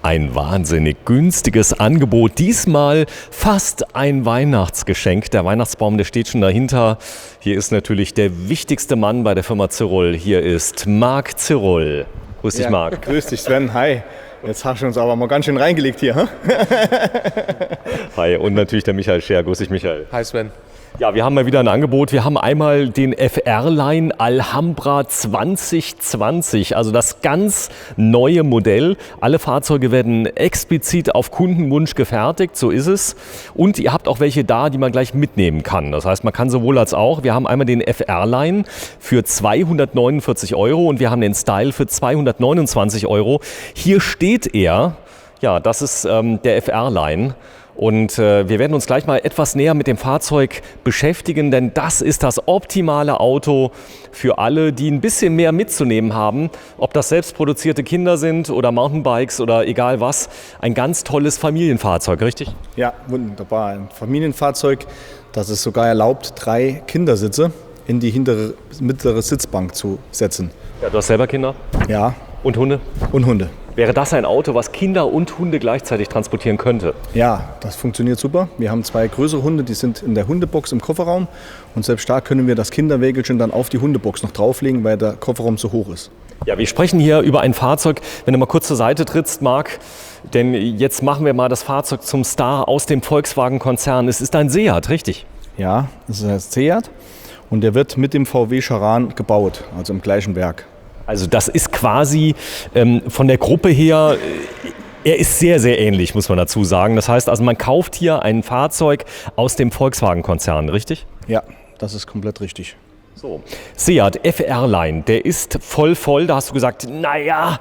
Ein wahnsinnig günstiges Angebot. Diesmal fast ein Weihnachtsgeschenk. Der Weihnachtsbaum, der steht schon dahinter. Hier ist natürlich der wichtigste Mann bei der Firma Zirol. Hier ist Marc Zirol. Grüß dich, Marc. Grüß dich, Sven. Hi. Jetzt hast du uns aber mal ganz schön reingelegt hier. Hm? Hi, und natürlich der Michael Scher. Grüß dich, Michael. Hi, Sven. Ja, wir haben mal wieder ein Angebot. Wir haben einmal den FR-Line Alhambra 2020, also das ganz neue Modell. Alle Fahrzeuge werden explizit auf Kundenwunsch gefertigt, so ist es. Und ihr habt auch welche da, die man gleich mitnehmen kann. Das heißt, man kann sowohl als auch. Wir haben einmal den FR-Line für 249 € und wir haben den Style für 229 €. Hier steht er, ja, das ist der FR-Line. Und wir werden uns gleich mal etwas näher mit dem Fahrzeug beschäftigen, denn das ist das optimale Auto für alle, die ein bisschen mehr mitzunehmen haben. Ob das selbstproduzierte Kinder sind oder Mountainbikes oder egal was. Ein ganz tolles Familienfahrzeug, richtig? Ja, wunderbar. Ein Familienfahrzeug, das ist sogar erlaubt, 3 Kindersitze in die hintere, mittlere Sitzbank zu setzen. Ja, du hast selber Kinder? Ja. Und Hunde? Und Hunde. Wäre das ein Auto, was Kinder und Hunde gleichzeitig transportieren könnte? Ja, das funktioniert super. Wir haben 2 größere Hunde, die sind in der Hundebox im Kofferraum. Und selbst da können wir das Kinderwägelchen dann auf die Hundebox noch drauflegen, weil der Kofferraum so hoch ist. Ja, wir sprechen hier über ein Fahrzeug, wenn du mal kurz zur Seite trittst, Marc. Denn jetzt machen wir mal das Fahrzeug zum Star aus dem Volkswagen-Konzern. Es ist ein Seat, richtig? Ja, es ist ein Seat und der wird mit dem VW Charan gebaut, also im gleichen Werk. Also das ist quasi von der Gruppe her, er ist sehr, sehr ähnlich, muss man dazu sagen. Das heißt, also man kauft hier ein Fahrzeug aus dem Volkswagen-Konzern, richtig? Ja, das ist komplett richtig. So. Seat FR-Line, der ist voll. Da hast du gesagt, naja,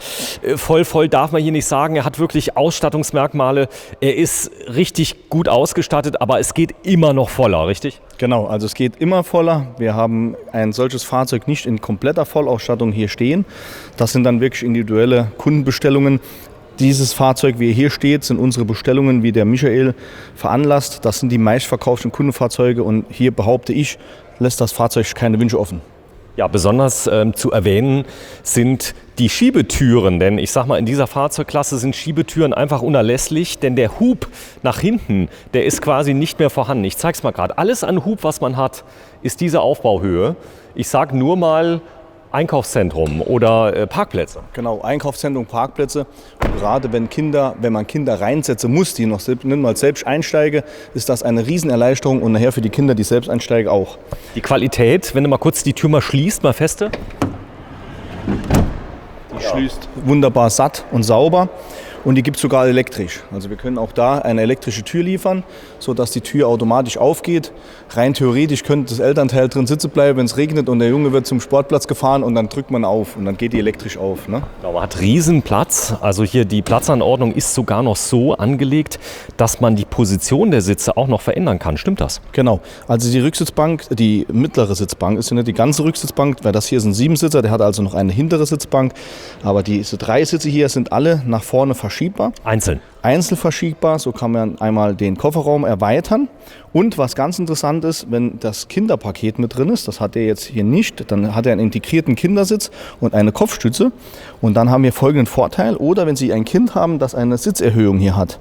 voll darf man hier nicht sagen. Er hat wirklich Ausstattungsmerkmale. Er ist richtig gut ausgestattet, aber es geht immer noch voller, richtig? Genau, also es geht immer voller. Wir haben ein solches Fahrzeug nicht in kompletter Vollausstattung hier stehen. Das sind dann wirklich individuelle Kundenbestellungen. Dieses Fahrzeug, wie er hier steht, sind unsere Bestellungen, wie der Michael veranlasst. Das sind die meistverkauften Kundenfahrzeuge und hier behaupte ich, lässt das Fahrzeug keine Wünsche offen. Ja, besonders zu erwähnen sind die Schiebetüren, denn ich sag mal, in dieser Fahrzeugklasse sind Schiebetüren einfach unerlässlich, denn der Hub nach hinten, der ist quasi nicht mehr vorhanden. Ich zeig's mal gerade. Alles an Hub, was man hat, ist diese Aufbauhöhe. Ich sag nur mal Einkaufszentrum oder Parkplätze. Genau, Einkaufszentrum, Parkplätze. Und gerade wenn man Kinder reinsetzen muss, die noch nicht mal selbst einsteigen, ist das eine Riesenerleichterung und nachher für die Kinder, die selbst einsteigen, auch. Die Qualität, wenn du mal kurz die Tür mal schließt, mal feste. Die schließt wunderbar satt und sauber. Und die gibt es sogar elektrisch. Also wir können auch da eine elektrische Tür liefern, sodass die Tür automatisch aufgeht. Rein theoretisch könnte das Elternteil drin sitzen bleiben, wenn es regnet und der Junge wird zum Sportplatz gefahren und dann drückt man auf und dann geht die elektrisch auf. Ne? Ja, man hat riesen Platz. Also hier die Platzanordnung ist sogar noch so angelegt, dass man die Position der Sitze auch noch verändern kann. Stimmt das? Genau. Also die Rücksitzbank, die mittlere Sitzbank ist ja nicht die ganze Rücksitzbank, weil das hier ist ein 7-Sitzer, der hat also noch eine hintere Sitzbank. Aber diese 3 Sitze hier sind alle nach vorne verschiebbar. Einzeln verschiebbar, so kann man einmal den Kofferraum erweitern. Und was ganz interessant ist, wenn das Kinderpaket mit drin ist, das hat er jetzt hier nicht, dann hat er einen integrierten Kindersitz und eine Kopfstütze. Und dann haben wir folgenden Vorteil, oder wenn Sie ein Kind haben, das eine Sitzerhöhung hier hat.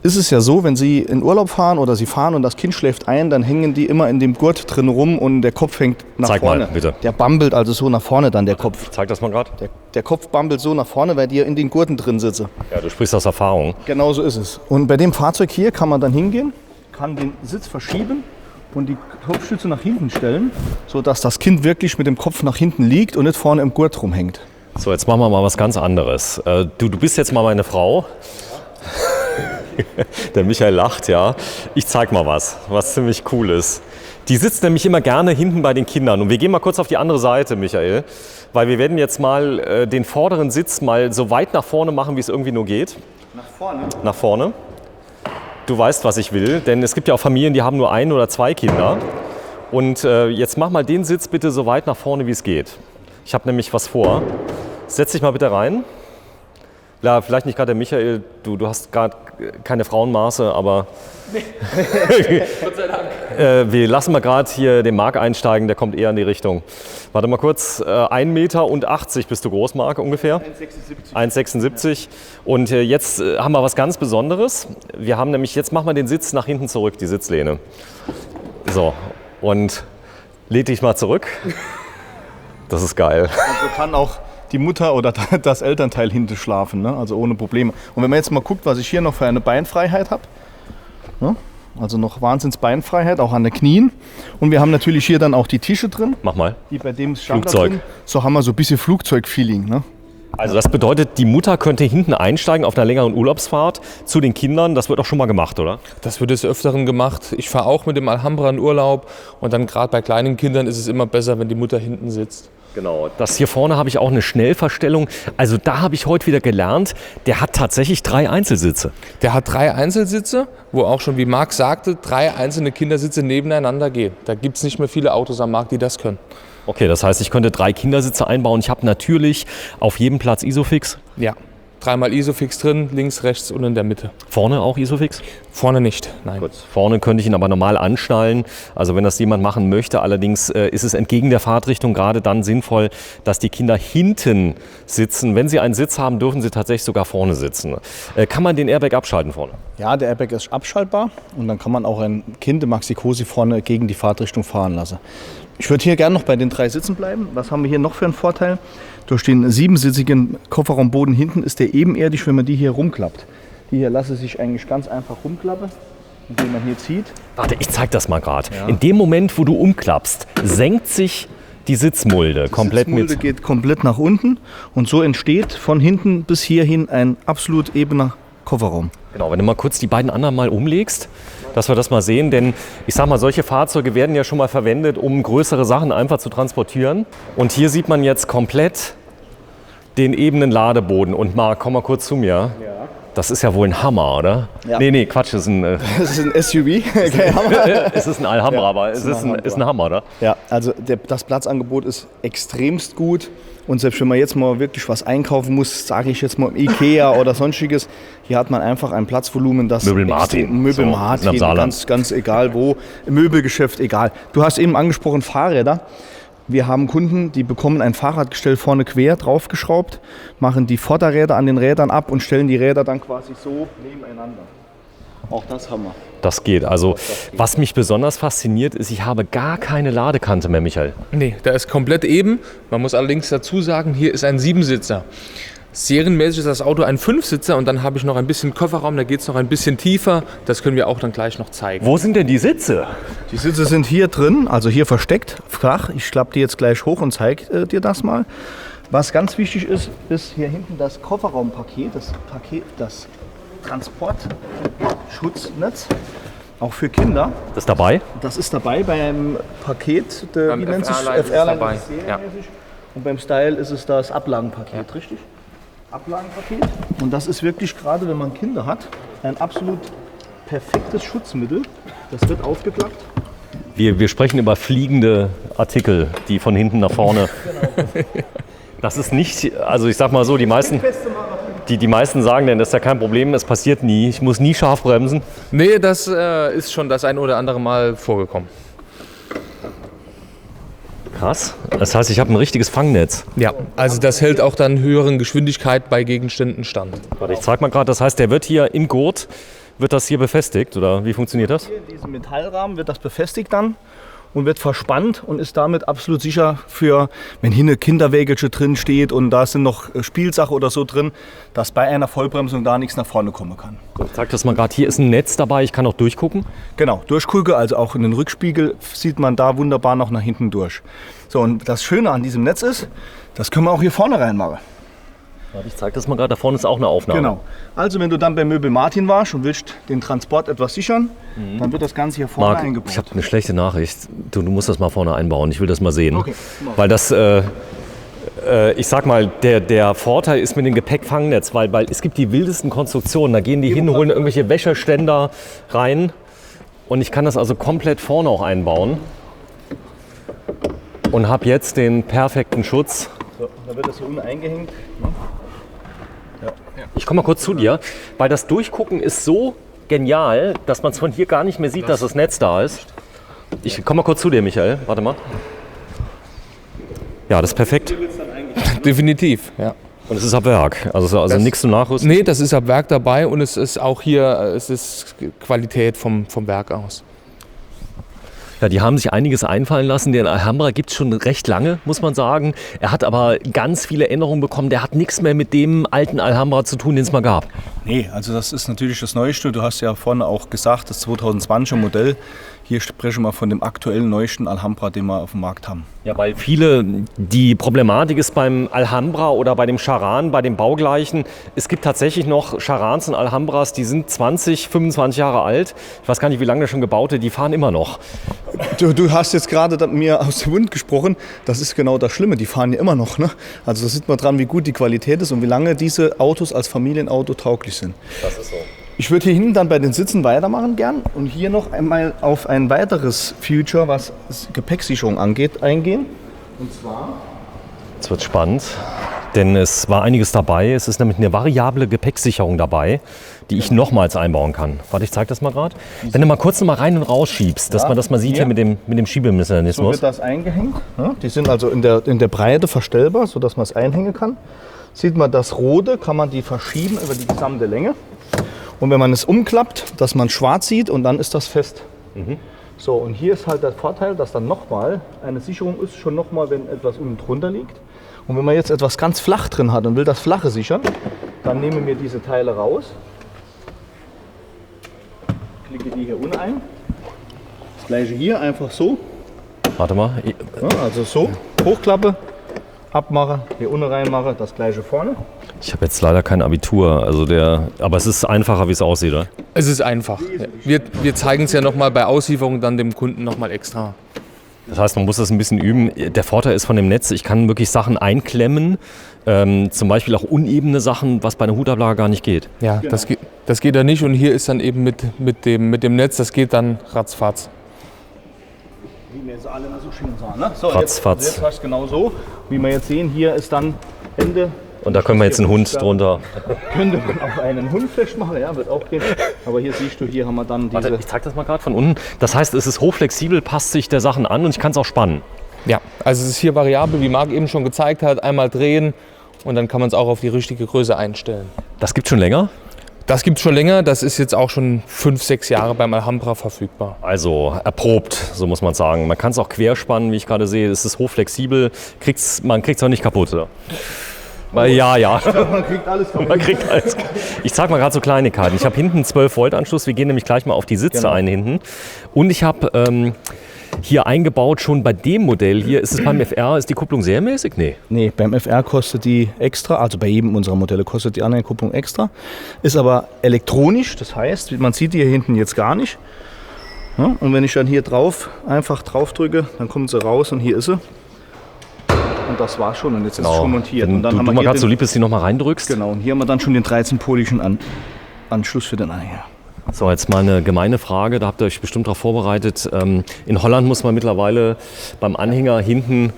Ist es ja so, wenn Sie in Urlaub fahren oder Sie fahren und das Kind schläft ein, dann hängen die immer in dem Gurt drin rum und der Kopf hängt nach vorne. Zeig mal, bitte. Der bambelt also so nach vorne dann, der Kopf. Zeig das mal gerade. Der Kopf bambelt so nach vorne, weil die in den Gurten drin sitzen. Ja, du sprichst aus Erfahrung. Genau so ist es. Und bei dem Fahrzeug hier kann man dann hingehen, kann den Sitz verschieben und die Kopfstütze nach hinten stellen, sodass das Kind wirklich mit dem Kopf nach hinten liegt und nicht vorne im Gurt rumhängt. So, jetzt machen wir mal was ganz anderes. Du bist jetzt mal meine Frau. Der Michael lacht, ja. Ich zeig mal was ziemlich cool ist. Die sitzt nämlich immer gerne hinten bei den Kindern. Und wir gehen mal kurz auf die andere Seite, Michael. Weil wir werden jetzt mal den vorderen Sitz mal so weit nach vorne machen, wie es irgendwie nur geht. Nach vorne? Nach vorne. Du weißt, was ich will. Denn es gibt ja auch Familien, die haben nur 1 oder 2 Kinder. Und jetzt mach mal den Sitz bitte so weit nach vorne, wie es geht. Ich habe nämlich was vor. Setz dich mal bitte rein. Klar, vielleicht nicht gerade der Michael, du hast gerade keine Frauenmaße, aber Gott sei Dank. Wir lassen mal gerade hier den Marc einsteigen, der kommt eher in die Richtung. Warte mal kurz, 1,80 Meter bist du groß, Marc, ungefähr? 1,76. Und jetzt haben wir was ganz Besonderes. Wir haben nämlich, jetzt machen wir den Sitz nach hinten zurück, die Sitzlehne. So, und leg dich mal zurück. Das ist geil. Also kann auch die Mutter oder das Elternteil hinten schlafen, ne? Also ohne Probleme. Und wenn man jetzt mal guckt, was ich hier noch für eine Beinfreiheit habe, ne? Also noch Wahnsinns Beinfreiheit, auch an den Knien. Und wir haben natürlich hier dann auch die Tische drin. Mach mal. Die bei dem Standard Flugzeug. sind. So haben wir so ein bisschen Flugzeug-Feeling, ne? Also das bedeutet, die Mutter könnte hinten einsteigen auf einer längeren Urlaubsfahrt zu den Kindern. Das wird auch schon mal gemacht, oder? Das wird des Öfteren gemacht. Ich fahre auch mit dem Alhambra in Urlaub. Und dann gerade bei kleinen Kindern ist es immer besser, wenn die Mutter hinten sitzt. Genau. Das hier vorne habe ich auch eine Schnellverstellung. Also da habe ich heute wieder gelernt, der hat tatsächlich 3 Einzelsitze. Der hat 3 Einzelsitze, wo auch schon, wie Marc sagte, 3 einzelne Kindersitze nebeneinander gehen. Da gibt es nicht mehr viele Autos am Markt, die das können. Okay, das heißt, ich könnte 3 Kindersitze einbauen. Ich habe natürlich auf jedem Platz Isofix. Ja, 3-mal Isofix drin, links, rechts und in der Mitte. Vorne auch Isofix? Vorne nicht, nein. Gut. Vorne könnte ich ihn aber normal anschnallen. Also wenn das jemand machen möchte. Allerdings ist es entgegen der Fahrtrichtung gerade dann sinnvoll, dass die Kinder hinten sitzen. Wenn sie einen Sitz haben, dürfen sie tatsächlich sogar vorne sitzen. Kann man den Airbag abschalten vorne? Ja, der Airbag ist abschaltbar und dann kann man auch ein Kind im Maxi-Cosi vorne gegen die Fahrtrichtung fahren lassen. Ich würde hier gerne noch bei den 3 Sitzen bleiben. Was haben wir hier noch für einen Vorteil? Durch den 7-sitzigen Kofferraumboden hinten ist der ebenerdig, wenn man die hier rumklappt. Die hier lasse sich eigentlich ganz einfach rumklappen, indem man hier zieht. Warte, ich zeig das mal gerade. Ja. In dem Moment, wo du umklappst, senkt sich die Sitzmulde komplett mit. Die Sitzmulde geht komplett nach unten und so entsteht von hinten bis hierhin ein absolut ebener Kofferraum. Genau, wenn du mal kurz die beiden anderen mal umlegst, dass wir das mal sehen, denn ich sag mal, solche Fahrzeuge werden ja schon mal verwendet, um größere Sachen einfach zu transportieren. Und hier sieht man jetzt komplett den ebenen Ladeboden. Und Marc, komm mal kurz zu mir. Ja. Das ist ja wohl ein Hammer, oder? Ja. Nee, Quatsch, das ist ein... das ist ein SUV. Es ist ein Alhambra, ja, aber es ist ein Hammer, oder? Ja, also das Platzangebot ist extremst gut. Und selbst wenn man jetzt mal wirklich was einkaufen muss, sage ich jetzt mal Ikea oder sonstiges, hier hat man einfach ein Platzvolumen, das... Möbel Martin, ganz egal wo, im Möbelgeschäft, egal. Du hast eben angesprochen Fahrräder. Wir haben Kunden, die bekommen ein Fahrradgestell vorne quer draufgeschraubt, machen die Vorderräder an den Rädern ab und stellen die Räder dann quasi so nebeneinander. Auch das haben wir. Das geht. Also, was mich besonders fasziniert, ist, ich habe gar keine Ladekante mehr, Michael. Nee, der ist komplett eben. Man muss allerdings dazu sagen, hier ist ein 7-Sitzer. Serienmäßig ist das Auto ein 5-Sitzer und dann habe ich noch ein bisschen Kofferraum, da geht es noch ein bisschen tiefer. Das können wir auch dann gleich noch zeigen. Wo sind denn die Sitze? Die Sitze sind hier drin, also hier versteckt, flach. Ich klappe die jetzt gleich hoch und zeige dir das mal. Was ganz wichtig ist, ist hier hinten das Kofferraumpaket, das Transportschutznetz, auch für Kinder. Das ist dabei? Das ist dabei beim Paket, wie nennt sich F-Airline ja. Und beim Style ist es das Ablagenpaket, richtig? Ablagenpaket. Und das ist wirklich, gerade wenn man Kinder hat, ein absolut perfektes Schutzmittel. Das wird aufgeklappt. Wir sprechen über fliegende Artikel, die von hinten nach vorne. Das ist nicht, also ich sag mal so, die meisten sagen, denn das ist ja kein Problem, es passiert nie. Ich muss nie scharf bremsen. Nee, das ist schon das ein oder andere Mal vorgekommen. Krass. Das heißt, ich habe ein richtiges Fangnetz. Ja, also das hält auch dann höheren Geschwindigkeit bei Gegenständen stand. Warte, ich zeig mal gerade, das heißt, der wird hier im Gurt, wird das hier befestigt, oder wie funktioniert das? Hier in diesem Metallrahmen wird das befestigt dann und wird verspannt und ist damit absolut sicher für, wenn hier eine Kinderwägelchen drin steht und da sind noch Spielsachen oder so drin, dass bei einer Vollbremsung da nichts nach vorne kommen kann. Ich zeig das mal gerade, hier ist ein Netz dabei, ich kann auch durchgucken. Genau, durchgucken, also auch in den Rückspiegel sieht man da wunderbar noch nach hinten durch. So, und das Schöne an diesem Netz ist, das können wir auch hier vorne reinmachen. Ich zeig das mal gerade, da vorne ist auch eine Aufnahme. Genau. Also wenn du dann bei Möbel Martin warst und willst den Transport etwas sichern, dann wird das Ganze hier vorne Marc, eingebaut. ich habe eine schlechte Nachricht. Du musst das mal vorne einbauen, ich will das mal sehen. Okay. Weil das, ich sag mal, der Vorteil ist mit dem Gepäckfangnetz, weil es gibt die wildesten Konstruktionen. Da gehen die hin, holen irgendwelche Wäscheständer rein und ich kann das also komplett vorne auch einbauen und habe jetzt den perfekten Schutz. So, da wird das hier unten eingehängt. Ich komme mal kurz zu dir, weil das Durchgucken ist so genial, dass man es von hier gar nicht mehr sieht, dass das Netz da ist. Ich komme mal kurz zu dir, Michael. Warte mal. Ja, das ist perfekt. Definitiv, ja. Und es ist ab Werk, also nichts zum Nachrüsten? Nee, das ist ab Werk dabei und es ist auch hier, es ist Qualität vom Werk aus. Ja, die haben sich einiges einfallen lassen. Den Alhambra gibt es schon recht lange, muss man sagen. Er hat aber ganz viele Änderungen bekommen. Der hat nichts mehr mit dem alten Alhambra zu tun, den es mal gab. Nee, also das ist natürlich das Neueste. Du hast ja vorne auch gesagt, das 2020er Modell. Hier sprechen wir von dem aktuellen neuesten Alhambra, den wir auf dem Markt haben. Ja, weil die Problematik ist beim Alhambra oder bei dem Charan, bei dem Baugleichen, es gibt tatsächlich noch Charans und Alhambras, die sind 20, 25 Jahre alt. Ich weiß gar nicht, wie lange der schon gebaut ist, die fahren immer noch. Du hast jetzt gerade mir aus dem Mund gesprochen, das ist genau das Schlimme, die fahren ja immer noch. Ne? Also da sieht man dran, wie gut die Qualität ist und wie lange diese Autos als Familienauto tauglich sind. Das ist so. Ich würde hier hinten dann bei den Sitzen weitermachen gern und hier noch einmal auf ein weiteres Feature, was Gepäcksicherung angeht, eingehen. Und zwar... Jetzt wird spannend, denn es war einiges dabei. Es ist nämlich eine variable Gepäcksicherung dabei, die ich nochmals einbauen kann. Warte, ich zeige das mal gerade. Wenn du mal kurz noch mal rein und rausschiebst, dass man das mal sieht hier mit dem Schiebemechanismus. So wird das eingehängt. Die sind also in der Breite verstellbar, sodass man es einhängen kann. Sieht man das Rote, kann man die verschieben über die gesamte Länge. Und wenn man es umklappt, dass man schwarz sieht und dann ist das fest. So, und hier ist halt der Vorteil, dass dann nochmal eine Sicherung ist, schon nochmal, wenn etwas unten drunter liegt. Und wenn man jetzt etwas ganz flach drin hat und will das Flache sichern, dann nehmen wir diese Teile raus, klicke die hier unten ein. Das gleiche hier, einfach so. Warte mal. Ja, also so, Hochklappe, abmache, hier unten reinmache, das gleiche vorne. Ich habe jetzt leider kein Abitur, aber es ist einfacher, wie es aussieht, oder? Es ist einfach. Wir zeigen es ja nochmal bei Auslieferung dann dem Kunden nochmal extra. Das heißt, man muss das ein bisschen üben. Der Vorteil ist von dem Netz, ich kann wirklich Sachen einklemmen, zum Beispiel auch unebene Sachen, was bei einer Hutablage gar nicht geht. Ja, genau. Das geht da nicht und hier ist dann eben mit dem Netz, das geht dann ratzfatz. Wie wir jetzt alle so schön sagen. Ne? So, ratzfatz. Jetzt hast du genau so. Wie wir jetzt sehen, hier ist dann Ende. Und da können wir jetzt einen Hund drunter. Könnte man auch einen Hund festmachen, ja, wird auch gehen. Aber hier siehst du, hier haben wir dann diese... Warte, ich zeig das mal gerade von unten. Das heißt, es ist hochflexibel, passt sich der Sachen an und ich kann es auch spannen. Ja, also es ist hier variabel, wie Marc eben schon gezeigt hat. Einmal drehen und dann kann man es auch auf die richtige Größe einstellen. Das gibt es schon länger? Das gibt es schon länger. Das ist jetzt auch schon 5, 6 Jahre beim Alhambra verfügbar. Also erprobt, so muss man sagen. Man kann es auch querspannen, wie ich gerade sehe. Es ist hochflexibel. Man kriegt es auch nicht kaputt. Oder? Ja. Man kriegt alles kaputt. Ich zeige mal gerade so Kleinigkeiten. Ich habe hinten einen 12-Volt-Anschluss. Wir gehen nämlich gleich mal auf die Sitze ein hinten. Und ich habe hier eingebaut, schon bei dem Modell hier, ist es beim FR, ist die Kupplung serienmäßig? Nee, beim FR kostet die extra, also bei jedem unserer Modelle kostet die Anhängerkupplung extra. Ist aber elektronisch, das heißt, man sieht die hier hinten jetzt gar nicht. Ja, und wenn ich dann hier einfach drauf drücke, dann kommt sie raus und hier ist sie. Und das war's schon und jetzt ist es schon montiert. Und dann haben wir mal gerade so lieb, dass du die nochmal reindrückst. Genau, und hier haben wir dann schon den 13-polischen Anschluss für den Anhänger. So, jetzt mal eine gemeine Frage, da habt ihr euch bestimmt darauf vorbereitet. In Holland muss man mittlerweile beim Anhänger hinten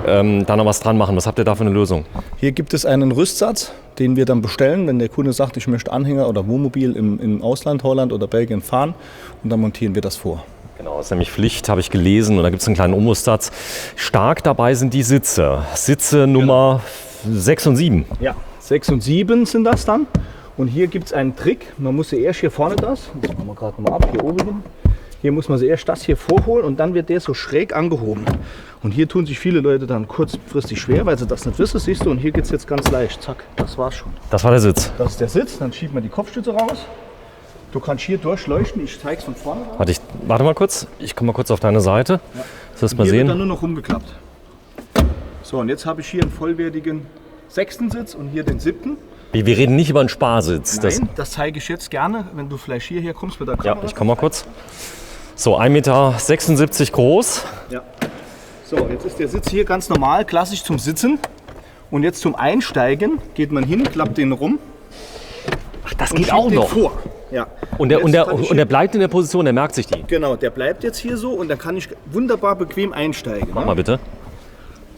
da noch was dran machen. Was habt ihr da für eine Lösung? Hier gibt es einen Rüstsatz, den wir dann bestellen, wenn der Kunde sagt, ich möchte Anhänger oder Wohnmobil im Ausland, Holland oder Belgien fahren, und dann montieren wir das vor. Genau, das ist nämlich Pflicht, habe ich gelesen, und da gibt es einen kleinen Umrüstsatz. Stark dabei sind die Sitze. Sitze Nummer 6 und 7. Ja, 6 und 7 sind das dann. Und hier gibt es einen Trick. Man muss sie erst hier vorne das machen wir gerade mal ab, hier oben hin. Hier muss man sie erst das hier vorholen und dann wird der so schräg angehoben. Und hier tun sich viele Leute dann kurzfristig schwer, weil sie das nicht wissen, siehst du. Und hier geht es jetzt ganz leicht. Zack, das war's schon. Das war der Sitz. Das ist der Sitz, dann schiebt man die Kopfstütze raus. Du kannst hier durchleuchten, ich zeige es von vorne raus. Warte mal kurz, ich komme mal kurz auf deine Seite. Ja. Das mal hier sehen. wird dann nur noch rumgeklappt. So, und jetzt habe ich hier einen vollwertigen 6. Sitz und hier den 7. Wir reden nicht über einen Sparsitz. Nein, das zeige ich jetzt gerne, wenn du vielleicht hierher kommst mit der Kamera. Ja, ich komme mal kurz. So, 1,76 Meter groß. Ja. So, jetzt ist der Sitz hier ganz normal, klassisch zum Sitzen. Und jetzt zum Einsteigen geht man hin, klappt den rum. Ach, das geht auch noch. Vor. Ja. Und der bleibt in der Position, der merkt sich die. Genau, der bleibt jetzt hier so und dann kann ich wunderbar bequem einsteigen. Mach mal bitte.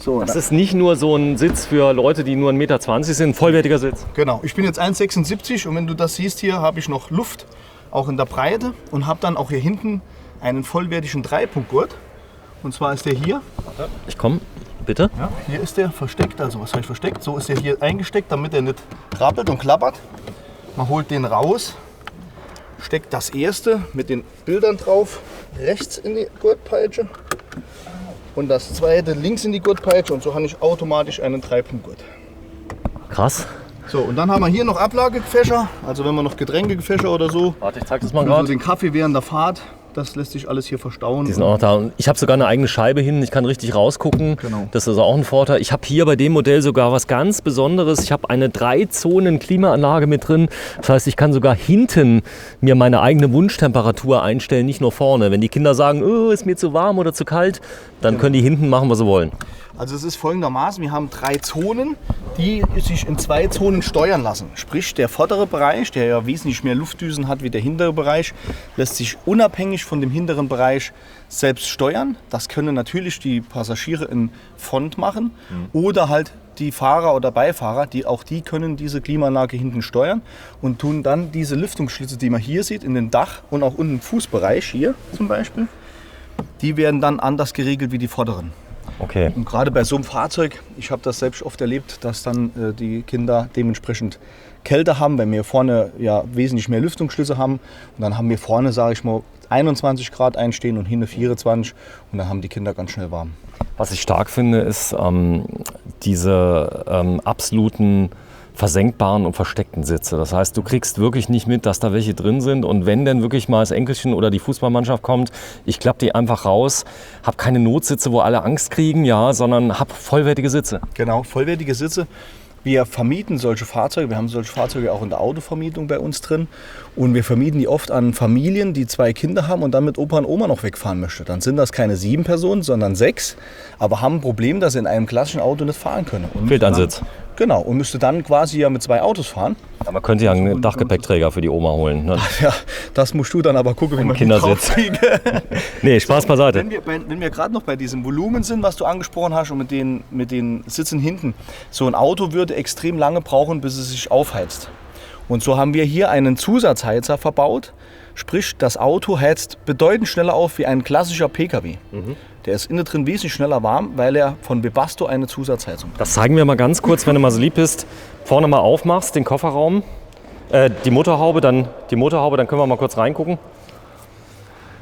So, das ist nicht nur so ein Sitz für Leute, die nur 1,20 Meter sind, ein vollwertiger Sitz. Genau, ich bin jetzt 1,76 und wenn du das siehst, hier habe ich noch Luft, auch in der Breite und habe dann auch hier hinten einen vollwertigen Dreipunktgurt. Und zwar ist der hier. Ich komme, bitte. Ja, hier ist der versteckt, also was heißt versteckt? So ist der hier eingesteckt, damit er nicht krabbelt und klappert. Man holt den raus, steckt das erste mit den Bildern drauf rechts in die Gurtpeitsche und das zweite links in die Gurtpeitsche und so habe ich automatisch einen Dreipunktgurt. Krass. So, und dann haben wir hier noch Ablagegefächer, also wenn man noch Getränkegefächer oder so. Warte, ich zeig das mal So gerade. den Kaffee während der Fahrt, das lässt sich alles hier verstauen. Die sind auch noch da. Und ich habe sogar eine eigene Scheibe hin, ich kann richtig rausgucken. Genau. Das ist also auch ein Vorteil. Ich habe hier bei dem Modell sogar was ganz Besonderes. Ich habe eine 3-Zonen-Klimaanlage mit drin. Das heißt, ich kann sogar hinten mir meine eigene Wunschtemperatur einstellen, nicht nur vorne. Wenn die Kinder sagen, oh, ist mir zu warm oder zu kalt, dann können die hinten machen, was sie wollen. Also es ist folgendermaßen, wir haben 3 Zonen, die sich in 2 Zonen steuern lassen. Sprich, der vordere Bereich, der ja wesentlich mehr Luftdüsen hat wie der hintere Bereich, lässt sich unabhängig von dem hinteren Bereich selbst steuern. Das können natürlich die Passagiere in Front machen oder halt die Fahrer oder Beifahrer, die können diese Klimaanlage hinten steuern und tun dann diese Lüftungsschlitze, die man hier sieht, in den Dach- und auch unten im Fußbereich, hier zum Beispiel, die werden dann anders geregelt wie die vorderen. Okay. Und gerade bei so einem Fahrzeug, ich habe das selbst oft erlebt, dass dann die Kinder dementsprechend Kälte haben, weil wir vorne ja wesentlich mehr Lüftungsschlitze haben. Und dann haben wir vorne, sage ich mal, 21 Grad einstehen und hinten 24 und dann haben die Kinder ganz schnell warm. Was ich stark finde, ist diese absoluten versenkbaren und versteckten Sitze. Das heißt, du kriegst wirklich nicht mit, dass da welche drin sind. Und wenn denn wirklich mal das Enkelchen oder die Fußballmannschaft kommt, ich klappe die einfach raus, habe keine Notsitze, wo alle Angst kriegen, ja, sondern habe vollwertige Sitze. Genau, vollwertige Sitze. Wir vermieten solche Fahrzeuge, wir haben solche Fahrzeuge auch in der Autovermietung bei uns drin und wir vermieten die oft an Familien, die 2 Kinder haben und dann mit Opa und Oma noch wegfahren möchte. Dann sind das keine 7 Personen, sondern 6, aber haben ein Problem, dass sie in einem klassischen Auto nicht fahren können. Fehlt ein Sitz. Genau, und müsste dann quasi ja mit 2 Autos fahren. Aber man könnte ja einen Dachgepäckträger für die Oma holen. Ne? Ja, das musst du dann aber gucken, wenn man Kindersitz. Nee, Spaß beiseite. Wenn wir gerade noch bei diesem Volumen sind, was du angesprochen hast und mit den Sitzen hinten. So ein Auto würde extrem lange brauchen, bis es sich aufheizt. Und so haben wir hier einen Zusatzheizer verbaut. Sprich, das Auto heizt bedeutend schneller auf wie ein klassischer PKW. Der ist innen drin wesentlich schneller warm, weil er von Webasto eine Zusatzheizung hat. Das zeigen wir mal ganz kurz, wenn du mal so lieb bist. Vorne mal aufmachst, den Kofferraum, die Motorhaube, dann können wir mal kurz reingucken.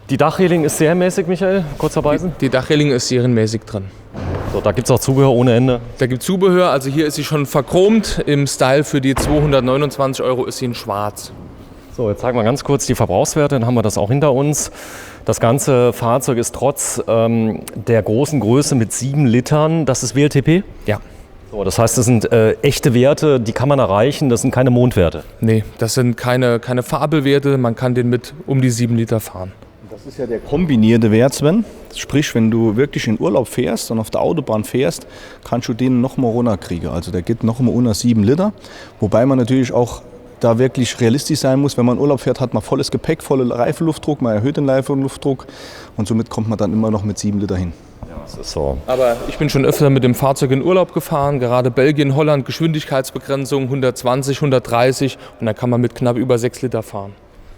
Die Dachreling ist serienmäßig, Michael, kurz verbeißen. Die Dachreling ist serienmäßig drin. So, da gibt es auch Zubehör ohne Ende. Da gibt es Zubehör, also hier ist sie schon verchromt. Im Style für die 229 € ist sie in schwarz. So, jetzt zeigen wir ganz kurz die Verbrauchswerte, dann haben wir das auch hinter uns. Das ganze Fahrzeug ist trotz der großen Größe mit 7 Litern, das ist WLTP? Ja. So, das heißt, das sind echte Werte, die kann man erreichen, das sind keine Mondwerte. Nee, das sind keine Fabelwerte, man kann den mit um die 7 Liter fahren. Das ist ja der kombinierte Wert, Sven. Sprich, wenn du wirklich in Urlaub fährst und auf der Autobahn fährst, kannst du den nochmal runterkriegen. Also der geht nochmal unter 7 Liter. Wobei man natürlich auch da wirklich realistisch sein muss. Wenn man in Urlaub fährt, hat man volles Gepäck, voller Reifenluftdruck, man erhöht den Reifenluftdruck und somit kommt man dann immer noch mit 7 Liter hin. Ja, das ist so. Aber ich bin schon öfter mit dem Fahrzeug in Urlaub gefahren, gerade Belgien, Holland, Geschwindigkeitsbegrenzung 130, 130 und dann kann man mit knapp über 6 Liter fahren.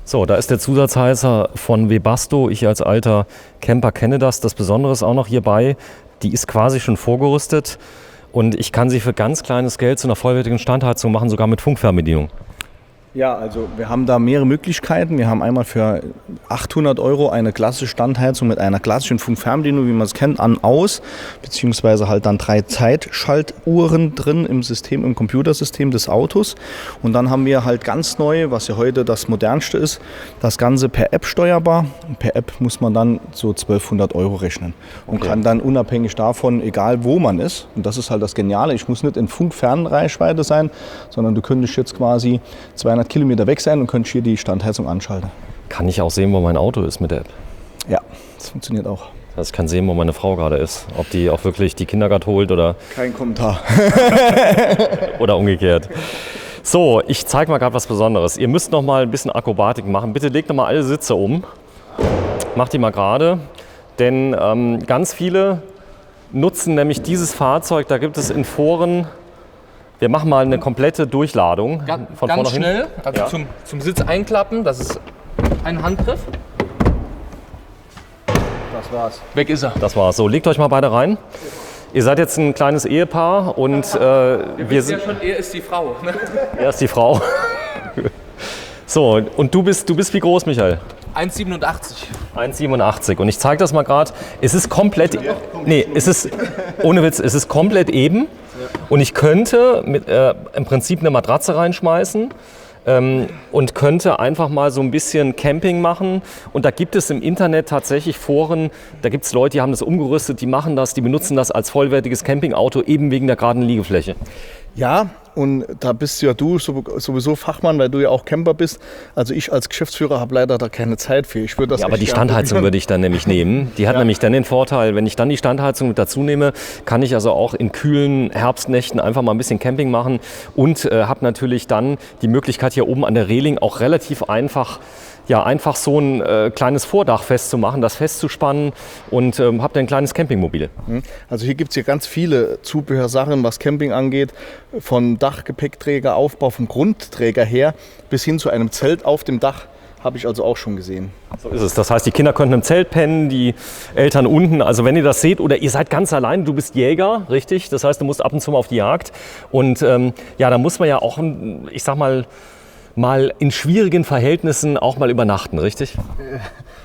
So, da ist der Zusatzheizer von Webasto. Ich als alter Camper kenne das. Das Besondere ist auch noch hierbei, die ist quasi schon vorgerüstet und ich kann sie für ganz kleines Geld zu einer vollwertigen Standheizung machen, sogar mit Funkfernbedienung. Ja, also wir haben da mehrere Möglichkeiten. Wir haben einmal für 800 € eine klassische Standheizung mit einer klassischen Funkfernbedienung, wie man es kennt, an-aus, beziehungsweise halt dann 3 Zeitschaltuhren drin im System, im Computersystem des Autos. Und dann haben wir halt ganz neu, was ja heute das modernste ist, das Ganze per App steuerbar. Und per App muss man dann so 1200 € rechnen und kann dann unabhängig davon, egal wo man ist, und das ist halt das Geniale, ich muss nicht in Funkfernreichweite sein, sondern du könntest jetzt quasi 200 Kilometer weg sein und könntest hier die Standheizung anschalten. Kann ich auch sehen, wo mein Auto ist mit der App? Ja, das funktioniert auch. Das heißt, ich kann sehen, wo meine Frau gerade ist. Ob die auch wirklich die Kindergart holt oder... Kein Kommentar. Oder umgekehrt. So, ich zeige mal gerade was Besonderes. Ihr müsst noch mal ein bisschen Akrobatik machen. Bitte legt noch mal alle Sitze um. Macht die mal gerade. Denn ganz viele nutzen nämlich dieses Fahrzeug, da gibt es in Foren, wir machen mal eine komplette Durchladung. Von ganz schnell, also zum Sitz einklappen, das ist ein Handgriff. Das war's. Weg ist er. Das war's. So, legt euch mal beide rein. Ihr seid jetzt ein kleines Ehepaar und wir sind... Ja schon, er ist die Frau. Ne? Er ist die Frau. So, und du bist wie groß, Michael? 1,87. 1,87. Und ich zeige das mal gerade. Es ist komplett... Nee, es ist... Ohne Witz, es ist komplett eben. Und ich könnte im Prinzip eine Matratze reinschmeißen. Und könnte einfach mal so ein bisschen Camping machen. Und da gibt es im Internet tatsächlich Foren, da gibt es Leute, die haben das umgerüstet, die machen das, die benutzen das als vollwertiges Campingauto, eben wegen der geraden Liegefläche. Ja, und da bist ja du sowieso Fachmann, weil du ja auch Camper bist. Also ich als Geschäftsführer habe leider da keine Zeit für. Ich würde das aber die Standheizung würde ich dann nämlich nehmen. Die hat nämlich dann den Vorteil, wenn ich dann die Standheizung mit dazu nehme, kann ich also auch in kühlen Herbstnächten einfach mal ein bisschen Camping machen und habe natürlich dann die Möglichkeit hier oben an der Reling auch relativ einfach so ein kleines Vordach festzumachen, das festzuspannen und habe dann ein kleines Campingmobil. Also hier gibt es ganz viele Zubehörsachen, was Camping angeht, von Dachgepäckträger, Aufbau vom Grundträger her bis hin zu einem Zelt auf dem Dach. Habe ich also auch schon gesehen. So ist es. Das heißt, die Kinder können im Zelt pennen, die Eltern unten. Also wenn ihr das seht oder ihr seid ganz allein, du bist Jäger, richtig? Das heißt, du musst ab und zu mal auf die Jagd. Und da muss man ja auch, ich sag mal in schwierigen Verhältnissen auch mal übernachten, richtig?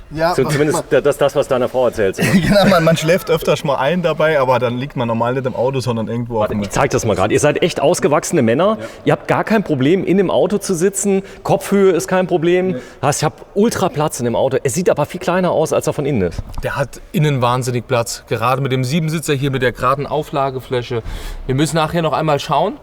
Ja, so, zumindest das, was deine Frau erzählt. Genau, man schläft öfters mal ein dabei, aber dann liegt man normal nicht im Auto, sondern irgendwo auf dem... Ich zeig das mal gerade. Ihr seid echt ausgewachsene Männer. Ja. Ihr habt gar kein Problem, in dem Auto zu sitzen. Kopfhöhe ist kein Problem. Nee. Das heißt, ich habe ultra Platz in dem Auto. Es sieht aber viel kleiner aus, als er von innen ist. Der hat innen wahnsinnig Platz. Gerade mit dem Siebensitzer hier mit der geraden Auflagefläche. Wir müssen nachher noch einmal schauen.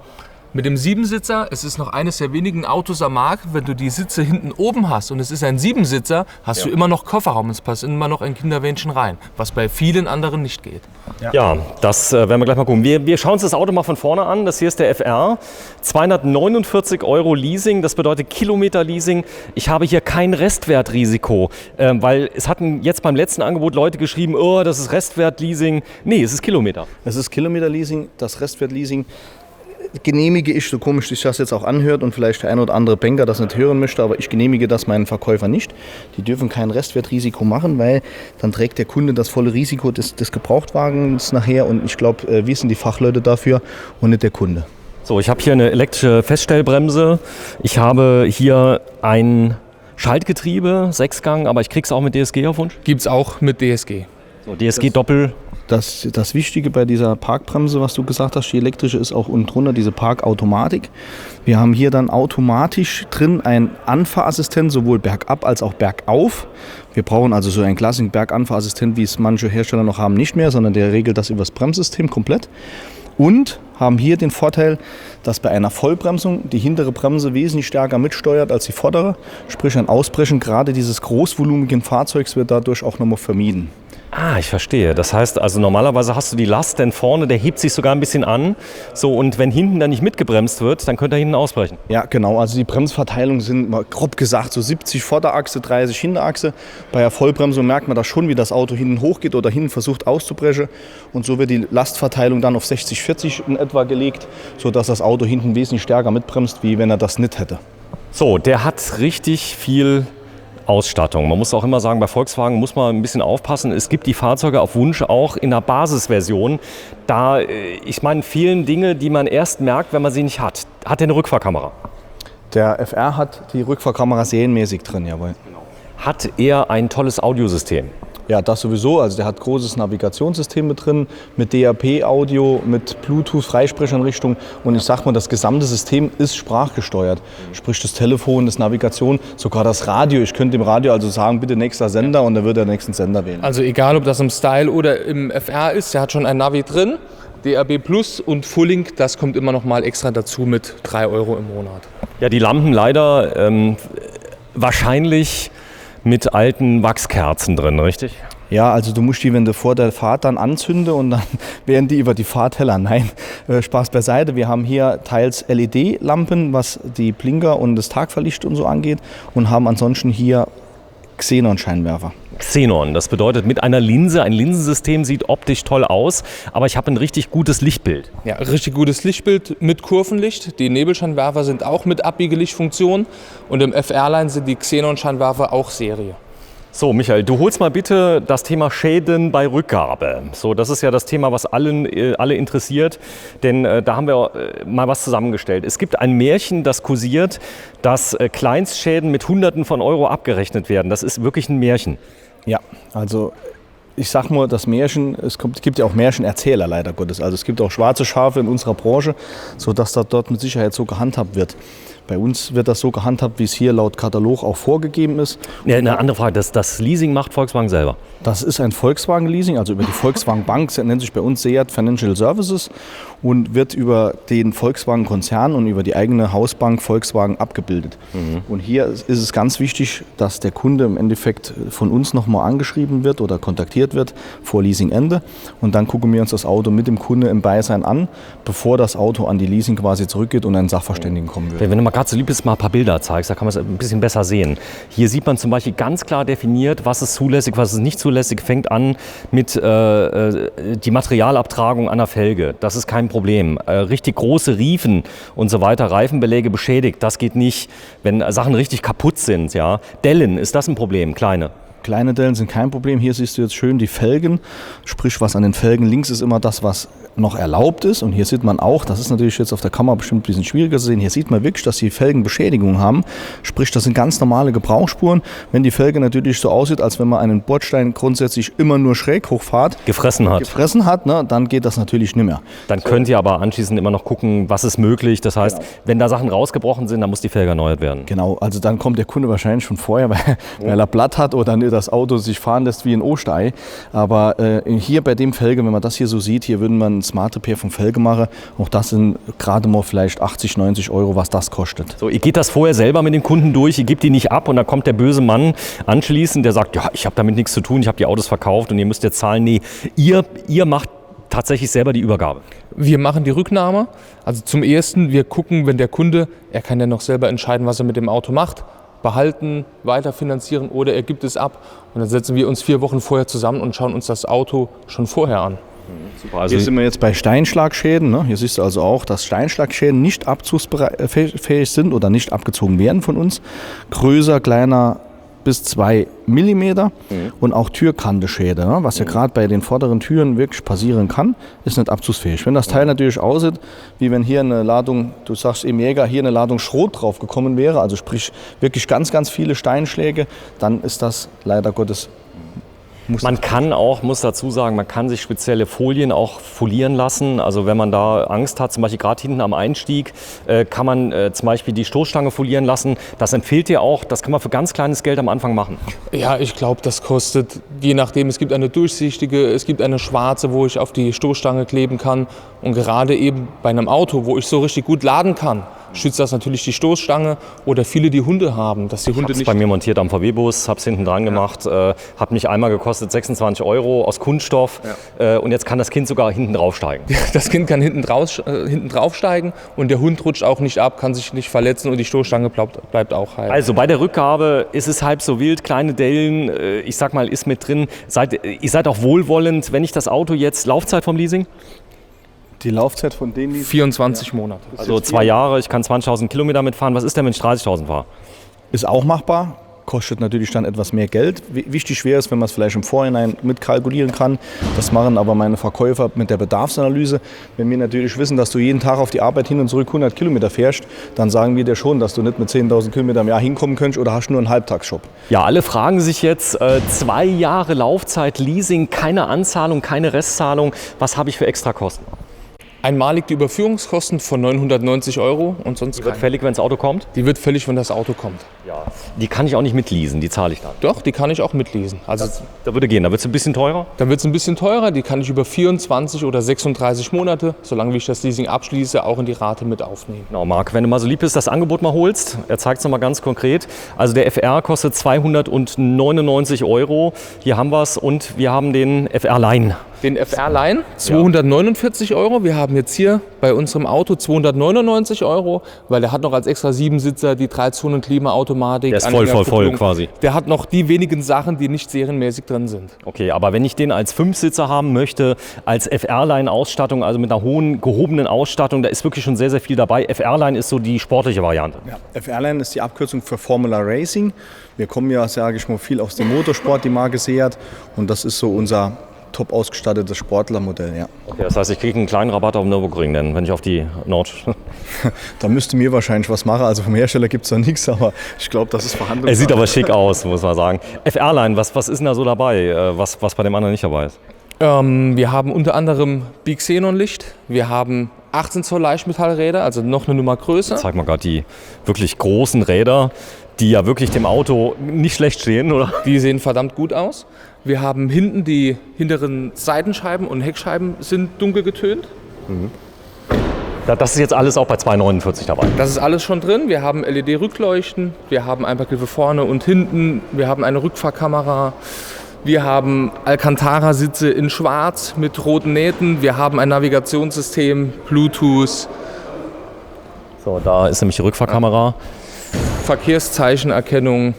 Mit dem Siebensitzer, es ist noch eines der wenigen Autos am Markt, wenn du die Sitze hinten oben hast und es ist ein Siebensitzer, hast du immer noch Kofferraum, es passt immer noch ein Kinderwähnchen rein, was bei vielen anderen nicht geht. Ja, das werden wir gleich mal gucken. Wir schauen uns das Auto mal von vorne an. Das hier ist der FR, 249 € Leasing, das bedeutet Kilometer-Leasing. Ich habe hier kein Restwertrisiko, weil es hatten jetzt beim letzten Angebot Leute geschrieben, oh, das ist Restwert-Leasing. Nee, es ist Kilometer. Es ist Kilometer-Leasing, das Restwert-Leasing genehmige ich, so komisch sich das jetzt auch anhört und vielleicht der ein oder andere Banker das nicht hören möchte, aber ich genehmige das meinen Verkäufer nicht. Die dürfen kein Restwertrisiko machen, weil dann trägt der Kunde das volle Risiko des Gebrauchtwagens nachher und ich glaube, wir sind die Fachleute dafür und nicht der Kunde. So, ich habe hier eine elektrische Feststellbremse. Ich habe hier ein Schaltgetriebe, 6-Gang, aber ich krieg's auch mit DSG auf Wunsch? Gibt's auch mit DSG. So, DSG Doppel. Das Wichtige bei dieser Parkbremse, was du gesagt hast, die elektrische, ist auch unten drunter diese Parkautomatik. Wir haben hier dann automatisch drin einen Anfahrassistent, sowohl bergab als auch bergauf. Wir brauchen also so einen klassischen Berganfahrassistent, wie es manche Hersteller noch haben, nicht mehr, sondern der regelt das über das Bremssystem komplett. Und haben hier den Vorteil, dass bei einer Vollbremsung die hintere Bremse wesentlich stärker mitsteuert als die vordere. Sprich, ein Ausbrechen gerade dieses großvolumigen Fahrzeugs wird dadurch auch nochmal vermieden. Ah, ich verstehe. Das heißt, also normalerweise hast du die Last, denn vorne, der hebt sich sogar ein bisschen an. So, und wenn hinten dann nicht mitgebremst wird, dann könnte er hinten ausbrechen. Ja, genau. Also die Bremsverteilung sind mal grob gesagt so 70 Vorderachse, 30 Hinterachse. Bei der Vollbremsung merkt man das schon, wie das Auto hinten hochgeht oder hinten versucht auszubrechen. Und so wird die Lastverteilung dann auf 60-40 in etwa gelegt, sodass das Auto hinten wesentlich stärker mitbremst, wie wenn er das nicht hätte. So, der hat richtig viel Ausstattung. Man muss auch immer sagen, bei Volkswagen muss man ein bisschen aufpassen. Es gibt die Fahrzeuge auf Wunsch auch in der Basisversion. Da, ich meine, fehlen Dinge, die man erst merkt, wenn man sie nicht hat. Hat er eine Rückfahrkamera? Der FR hat die Rückfahrkamera serienmäßig drin, jawohl. Hat er ein tolles Audiosystem? Ja, das sowieso. Also der hat großes Navigationssystem mit drin, mit DAP-Audio, mit Bluetooth-Freisprecheinrichtung. Und ich sag mal, das gesamte System ist sprachgesteuert. Sprich das Telefon, das Navigation, sogar das Radio. Ich könnte dem Radio also sagen, bitte nächster Sender und dann wird er den nächsten Sender wählen. Also egal, ob das im Style oder im FR ist, der hat schon ein Navi drin. DAB Plus und Full-Link, das kommt immer noch mal extra dazu mit 3 € im Monat. Ja, die Lampen leider wahrscheinlich mit alten Wachskerzen drin, richtig? Ja, also du musst die, wenn du vor der Fahrt dann anzünden und dann werden die über die Fahrt heller. Nein, Spaß beiseite. Wir haben hier teils LED-Lampen, was die Blinker und das Tagverlicht und so angeht und haben ansonsten hier Xenon-Scheinwerfer. Xenon. Das bedeutet mit einer Linse, ein Linsensystem sieht optisch toll aus, aber ich habe ein richtig gutes Lichtbild. Ja, richtig gutes Lichtbild mit Kurvenlicht. Die Nebelscheinwerfer sind auch mit Abbiegelichtfunktion und im FR-Line sind die Xenon-Scheinwerfer auch Serie. So, Michael, du holst mal bitte das Thema Schäden bei Rückgabe. So, das ist ja das Thema, was alle interessiert, denn da haben wir mal was zusammengestellt. Es gibt ein Märchen, das kursiert, dass Kleinstschäden mit Hunderten von Euro abgerechnet werden. Das ist wirklich ein Märchen. Ja, also ich sag nur, das Märchen, es gibt ja auch Märchenerzähler leider Gottes. Also es gibt auch schwarze Schafe in unserer Branche, sodass das dort mit Sicherheit so gehandhabt wird. Bei uns wird das so gehandhabt, wie es hier laut Katalog auch vorgegeben ist. Ja, eine andere Frage, das Leasing macht Volkswagen selber? Das ist ein Volkswagen-Leasing, also über die Volkswagen Bank, nennt sich bei uns Seat Financial Services und wird über den Volkswagen-Konzern und über die eigene Hausbank Volkswagen abgebildet. Und hier ist es ganz wichtig, dass der Kunde im Endeffekt von uns nochmal angeschrieben wird oder kontaktiert wird vor Leasingende. Und dann gucken wir uns das Auto mit dem Kunde im Beisein an, bevor das Auto an die Leasing quasi zurückgeht und ein Sachverständigen kommen wird. Wenn du mal gerade so lieb bist, mal ein paar Bilder zeigst, da kann man es ein bisschen besser sehen. Hier sieht man zum Beispiel ganz klar definiert, was ist zulässig, was ist nicht zulässig. Fängt an mit die Materialabtragung an der Felge. Das ist kein Problem. Richtig große Riefen und so weiter, Reifenbeläge beschädigt, das geht nicht. Wenn Sachen richtig kaputt sind, ja. Dellen, ist das ein Problem? Kleine? Kleine Dellen sind kein Problem. Hier siehst du jetzt schön die Felgen, sprich was an den Felgen links ist immer das, was noch erlaubt ist. Und hier sieht man auch, das ist natürlich jetzt auf der Kamera bestimmt ein bisschen schwieriger zu sehen, hier sieht man wirklich, dass die Felgen Beschädigungen haben. Sprich, das sind ganz normale Gebrauchsspuren. Wenn die Felge natürlich so aussieht, als wenn man einen Bordstein grundsätzlich immer nur schräg hochfahrt, gefressen hat, ne, dann geht das natürlich nicht mehr. Dann könnt ihr aber anschließend immer noch gucken, was ist möglich. Das heißt, wenn da Sachen rausgebrochen sind, dann muss die Felge erneuert werden. Genau, also dann kommt der Kunde wahrscheinlich schon vorher, weil er Blatt hat oder das Auto sich fahren lässt wie ein Osterei. Aber hier bei dem Felge, wenn man das hier so sieht, hier würden man ein Smart Repair vom Felge machen. Auch das sind gerade mal vielleicht 80, 90 Euro, was das kostet. So, ihr geht das vorher selber mit den Kunden durch, ihr gebt die nicht ab und dann kommt der böse Mann anschließend, der sagt, ja, ich habe damit nichts zu tun, ich habe die Autos verkauft und ihr müsst jetzt zahlen. Nee, ihr macht tatsächlich selber die Übergabe. Wir machen die Rücknahme. Also zum Ersten, wir gucken, wenn der Kunde, er kann ja noch selber entscheiden, was er mit dem Auto macht, behalten, weiterfinanzieren oder er gibt es ab. Und dann setzen wir uns 4 Wochen vorher zusammen und schauen uns das Auto schon vorher an. Super, also hier sind wir jetzt bei Steinschlagschäden. Ne? Hier siehst du also auch, dass Steinschlagschäden nicht abzugsfähig sind oder nicht abgezogen werden von uns. Größer, kleiner bis 2 mm und auch Türkantenschäden, ne? Was ja gerade bei den vorderen Türen wirklich passieren kann, ist nicht abzugsfähig. Wenn das Teil natürlich aussieht, wie wenn hier eine Ladung, du sagst im Jäger, hier eine Ladung Schrot drauf gekommen wäre, also sprich wirklich ganz, ganz viele Steinschläge, dann ist das leider Gottes. Man kann auch, muss dazu sagen, man kann sich spezielle Folien auch folieren lassen. Also wenn man da Angst hat, zum Beispiel gerade hinten am Einstieg, kann man zum Beispiel die Stoßstange folieren lassen. Das empfiehlt ihr auch, das kann man für ganz kleines Geld am Anfang machen. Ja, ich glaube, das kostet, je nachdem, es gibt eine durchsichtige, es gibt eine schwarze, wo ich auf die Stoßstange kleben kann. Und gerade eben bei einem Auto, wo ich so richtig gut laden kann, schützt das natürlich die Stoßstange oder viele, die Hunde haben, dass die Hunde nicht... Ich habe es bei mir montiert am VW-Bus, habe es hinten dran gemacht, hat mich einmal gekostet 26 Euro aus Kunststoff und jetzt kann das Kind sogar hinten draufsteigen. Das Kind kann hinten draufsteigen und der Hund rutscht auch nicht ab, kann sich nicht verletzen und die Stoßstange bleibt auch heil. Also bei der Rückgabe ist es halb so wild, kleine Dellen, ich sag mal, ist mit drin. Ihr seid auch wohlwollend, wenn ich das Auto jetzt, Laufzeit vom Leasing? Die Laufzeit von denen... 24 Monate. Also 2 Jahre, ich kann 20.000 Kilometer mitfahren. Was ist denn, wenn ich 30.000 fahre? Ist auch machbar, kostet natürlich dann etwas mehr Geld. Wichtig wäre es, wenn man es vielleicht im Vorhinein mitkalkulieren kann. Das machen aber meine Verkäufer mit der Bedarfsanalyse. Wenn wir natürlich wissen, dass du jeden Tag auf die Arbeit hin und zurück 100 Kilometer fährst, dann sagen wir dir schon, dass du nicht mit 10.000 Kilometer im Jahr hinkommen könntest oder hast nur einen Halbtagsjob. Ja, alle fragen sich jetzt, 2 Jahre Laufzeit, Leasing, keine Anzahlung, keine Restzahlung. Was habe ich für Extrakosten? Einmalig die Überführungskosten von 990 Euro und sonst Die wird fällig, wenn das Auto kommt? Die wird fällig, wenn das Auto kommt. Ja. Die kann ich auch nicht mitleasen, die zahle ich dann? Doch, die kann ich auch mitleasen. Also da würde gehen, da wird es ein bisschen teurer? Dann wird es ein bisschen teurer, die kann ich über 24 oder 36 Monate, solange ich das Leasing abschließe, auch in die Rate mit aufnehmen. Genau, Marc, wenn du mal so lieb bist, das Angebot mal holst, er zeigt es nochmal ganz konkret. Also der FR kostet 299 Euro, hier haben wir es und wir haben den FR Line. Den FR-Line, 249 Euro. Wir haben jetzt hier bei unserem Auto 299 Euro, weil der hat noch als extra 7-Sitzer die 3-Zonen-Klimaautomatik. Der ist voll quasi. Der hat noch die wenigen Sachen, die nicht serienmäßig drin sind. Okay, aber wenn ich den als 5-Sitzer haben möchte, als FR-Line-Ausstattung, also mit einer hohen, gehobenen Ausstattung, da ist wirklich schon sehr, sehr viel dabei. FR-Line ist so die sportliche Variante. Ja, FR-Line ist die Abkürzung für Formula Racing. Wir kommen ja, sage ich mal, viel aus dem Motorsport, die Marke Seat. Und das ist so unser top ausgestattetes Sportlermodell, ja. Okay, das heißt, ich kriege einen kleinen Rabatt auf dem Nürburgring, denn wenn ich auf die Nord... Da müsste mir wahrscheinlich was machen. Also vom Hersteller gibt es da nichts, aber ich glaube, das ist verhandlungsbar. Er sieht aber schick aus, muss man sagen. FR-Line, was ist denn da so dabei, was bei dem anderen nicht dabei ist? Wir haben unter anderem Bixenon-Licht. Wir haben 18 Zoll Leichtmetallräder, also noch eine Nummer größer. Zeig mal gerade die wirklich großen Räder, die ja wirklich dem Auto nicht schlecht stehen, oder? Die sehen verdammt gut aus. Wir haben hinten die hinteren Seitenscheiben und Heckscheiben sind dunkel getönt. Das ist jetzt alles auch bei 249 dabei. Das ist alles schon drin. Wir haben LED-Rückleuchten, wir haben Einparkhilfe vorne und hinten, wir haben eine Rückfahrkamera, wir haben Alcantara-Sitze in schwarz mit roten Nähten, wir haben ein Navigationssystem, Bluetooth. So, da ist nämlich die Rückfahrkamera. Verkehrszeichenerkennung,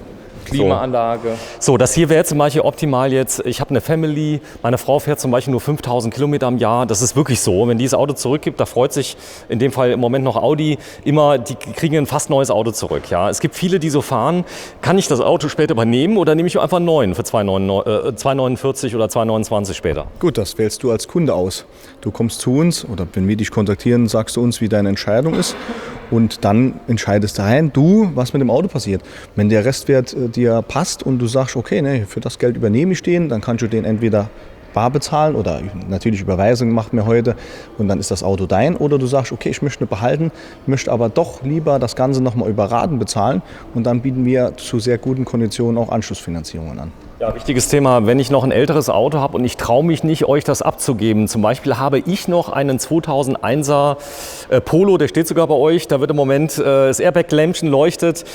Klimaanlage. So, das hier wäre zum Beispiel optimal jetzt, ich habe eine Family, meine Frau fährt zum Beispiel nur 5000 Kilometer im Jahr. Das ist wirklich so. Wenn dieses Auto zurückgibt, da freut sich in dem Fall im Moment noch Audi immer, die kriegen ein fast neues Auto zurück. Ja. Es gibt viele, die so fahren, kann ich das Auto später übernehmen oder nehme ich einfach einen neuen für 249 oder 229 später? Gut, das wählst du als Kunde aus. Du kommst zu uns oder wenn wir dich kontaktieren, sagst du uns, wie deine Entscheidung ist. Und dann entscheidest du, was mit dem Auto passiert. Wenn der Restwert dir passt und du sagst, okay, nee, für das Geld übernehme ich den, dann kannst du den entweder bar bezahlen oder natürlich Überweisung macht mir heute und dann ist das Auto dein. Oder du sagst, okay, ich möchte ihn behalten, möchte aber doch lieber das Ganze nochmal über Raten bezahlen und dann bieten wir zu sehr guten Konditionen auch Anschlussfinanzierungen an. Ja, wichtiges Thema, wenn ich noch ein älteres Auto habe und ich traue mich nicht, euch das abzugeben. Zum Beispiel habe ich noch einen 2001er Polo, der steht sogar bei euch. Da wird im Moment das Airbag-Lämpchen leuchtet.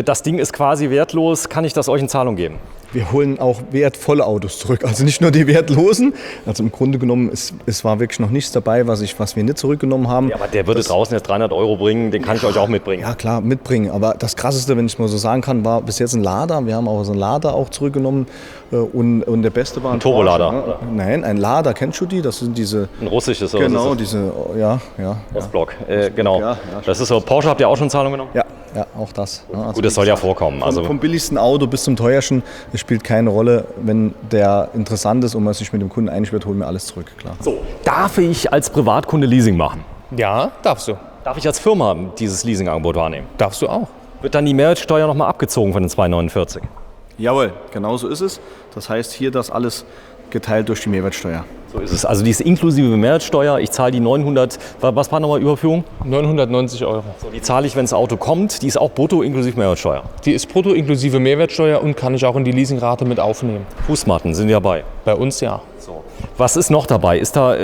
Das Ding ist quasi wertlos. Kann ich das euch in Zahlung geben? Wir holen auch wertvolle Autos zurück, also nicht nur die wertlosen. Also im Grunde genommen, es war wirklich noch nichts dabei, was wir nicht zurückgenommen haben. Ja, aber der würde draußen jetzt 300 Euro bringen, den kann ich euch auch mitbringen. Ja klar, mitbringen. Aber das Krasseste, wenn ich es mal so sagen kann, war bis jetzt ein Lada. Wir haben auch so einen Lada auch zurückgenommen. Und der beste war ein Turbolader. Porsche, ne? Nein, ein Lada, kennst du die? Das sind diese... Ein russisches oder genau, was ist diese, ja. Ostblock, genau. Ja, das ist so, Porsche habt ihr auch schon Zahlung genommen? Ja, auch das. Ja, also gut, das soll ja vorkommen. Also vom billigsten Auto bis zum teuersten, es spielt keine Rolle. Wenn der interessant ist und man sich mit dem Kunden einig wird, holen wir alles zurück, klar. So, darf ich als Privatkunde Leasing machen? Ja, darfst du. Darf ich als Firma dieses Leasingangebot wahrnehmen? Darfst du auch. Wird dann die Mehrwertsteuer nochmal abgezogen von den 249? Jawohl, genau so ist es. Das heißt, hier das alles geteilt durch die Mehrwertsteuer. So ist es. Also die ist inklusive Mehrwertsteuer. Ich zahle die 900, was war nochmal Überführung? 990 Euro. So, die zahle ich, wenn das Auto kommt. Die ist auch brutto inklusive Mehrwertsteuer. Die ist brutto inklusive Mehrwertsteuer und kann ich auch in die Leasingrate mit aufnehmen. Fußmatten sind dabei. Bei uns ja. So. Was ist noch dabei? Ist da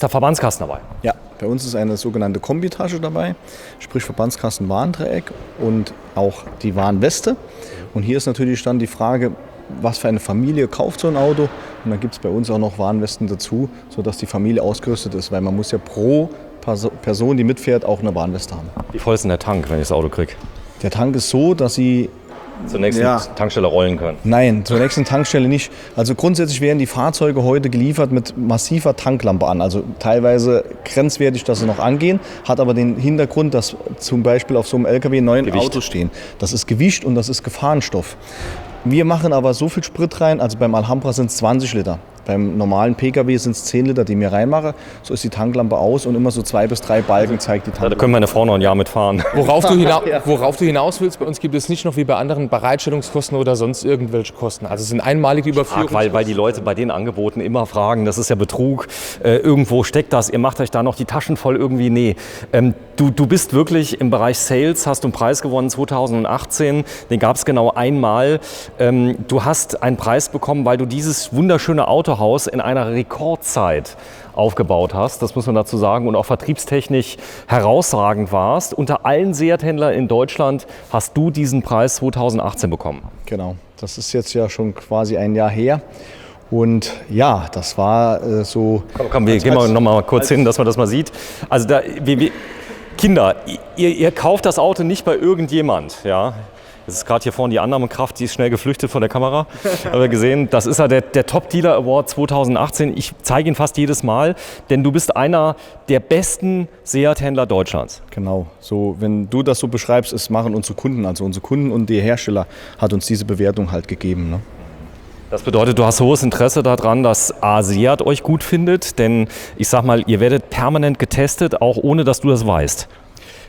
Verbandskasten dabei? Ja, bei uns ist eine sogenannte Kombitasche dabei, sprich Verbandskasten Warndreieck und auch die Warnweste. Und hier ist natürlich dann die Frage, was für eine Familie kauft so ein Auto. Und dann gibt es bei uns auch noch Warnwesten dazu, sodass die Familie ausgerüstet ist, weil man muss ja pro Person, die mitfährt, auch eine Warnweste haben. Wie voll ist denn der Tank, wenn ich das Auto kriege? Der Tank ist so, dass Sie zur nächsten Tankstelle rollen können? Nein, zur nächsten Tankstelle nicht. Also grundsätzlich werden die Fahrzeuge heute geliefert mit massiver Tanklampe an. Also teilweise grenzwertig, dass sie noch angehen, hat aber den Hintergrund, dass zum Beispiel auf so einem LKW 9 Autos stehen. Das ist Gewicht und das ist Gefahrenstoff. Wir machen aber so viel Sprit rein, also beim Alhambra sind es 20 Liter. Beim normalen Pkw sind es 10 Liter, die mir reinmache. So ist die Tanklampe aus und immer so 2 bis 3 Balken zeigt die Tanklampe. Da können meine Frau noch ein Jahr mitfahren. Worauf du hinaus willst, bei uns gibt es nicht noch wie bei anderen Bereitstellungskosten oder sonst irgendwelche Kosten. Also es sind einmalige Überführungen. Weil die Leute bei den Angeboten immer fragen, das ist ja Betrug, irgendwo steckt das, ihr macht euch da noch die Taschen voll irgendwie. Nee, du bist wirklich im Bereich Sales, hast du einen Preis gewonnen 2018, den gab es genau einmal. Du hast einen Preis bekommen, weil du dieses wunderschöne Autohaus in einer Rekordzeit aufgebaut hast, das muss man dazu sagen, und auch vertriebstechnisch herausragend warst. Unter allen Seat-Händlern in Deutschland hast du diesen Preis 2018 bekommen. Genau, das ist jetzt ja schon quasi ein Jahr her. Und ja, das war so... Komm, wir gehen mal noch mal kurz hin, dass man das mal sieht. Also Kinder, ihr kauft das Auto nicht bei irgendjemand, ja. Das ist gerade hier vorne die Annahmekraft, die ist schnell geflüchtet von der Kamera. Haben wir gesehen, das ist ja der Top Dealer Award 2018. Ich zeige ihn fast jedes Mal, denn du bist einer der besten Seat-Händler Deutschlands. Genau, so wenn du das so beschreibst, es machen unsere Kunden, also unsere Kunden und der Hersteller hat uns diese Bewertung halt gegeben. Ne? Das bedeutet, du hast hohes Interesse daran, dass Seat euch gut findet, denn ich sag mal, ihr werdet permanent getestet, auch ohne dass du das weißt.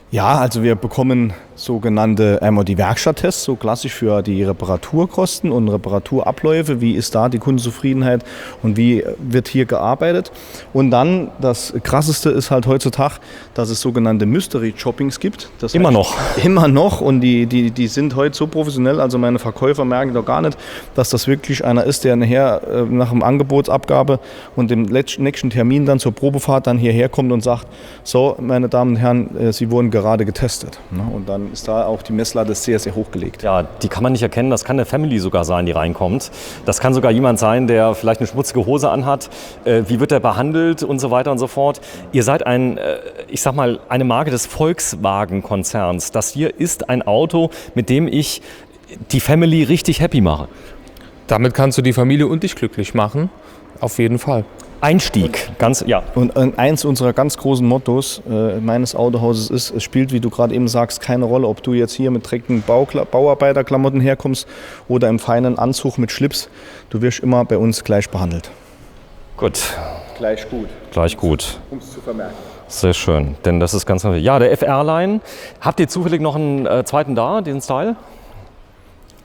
Ja, also wir bekommen sogenannte einmal die Werkstatttests, so klassisch für die Reparaturkosten und Reparaturabläufe. Wie ist da die Kundenzufriedenheit und wie wird hier gearbeitet? Und dann das Krasseste ist halt heutzutage, dass es sogenannte Mystery-Shoppings gibt. Das immer noch. Immer noch und die sind heute so professionell, also meine Verkäufer merken doch gar nicht, dass das wirklich einer ist, der nachher nach dem Angebotsabgabe und dem nächsten Termin dann zur Probefahrt dann hierher kommt und sagt, so meine Damen und Herren, Sie wurden gerade getestet. Und dann ist da auch die Messlatte sehr, sehr hochgelegt. Ja, die kann man nicht erkennen. Das kann eine Family sogar sein, die reinkommt. Das kann sogar jemand sein, der vielleicht eine schmutzige Hose anhat. Wie wird er behandelt und so weiter und so fort. Ihr seid ich sag mal, eine Marke des Volkswagen-Konzerns. Das hier ist ein Auto, mit dem ich die Family richtig happy mache. Damit kannst du die Familie und dich glücklich machen. Auf jeden Fall. Einstieg, ja. Und eins unserer ganz großen Mottos meines Autohauses ist, es spielt, wie du gerade eben sagst, keine Rolle, ob du jetzt hier mit dreckigen Bauarbeiterklamotten herkommst oder im feinen Anzug mit Schlips. Du wirst immer bei uns gleich behandelt. Gut. Gleich gut. Gleich gut. Um es zu vermerken. Sehr schön, denn das ist ganz wichtig. Ja, der FR-Line. Habt ihr zufällig noch einen zweiten da, den Style?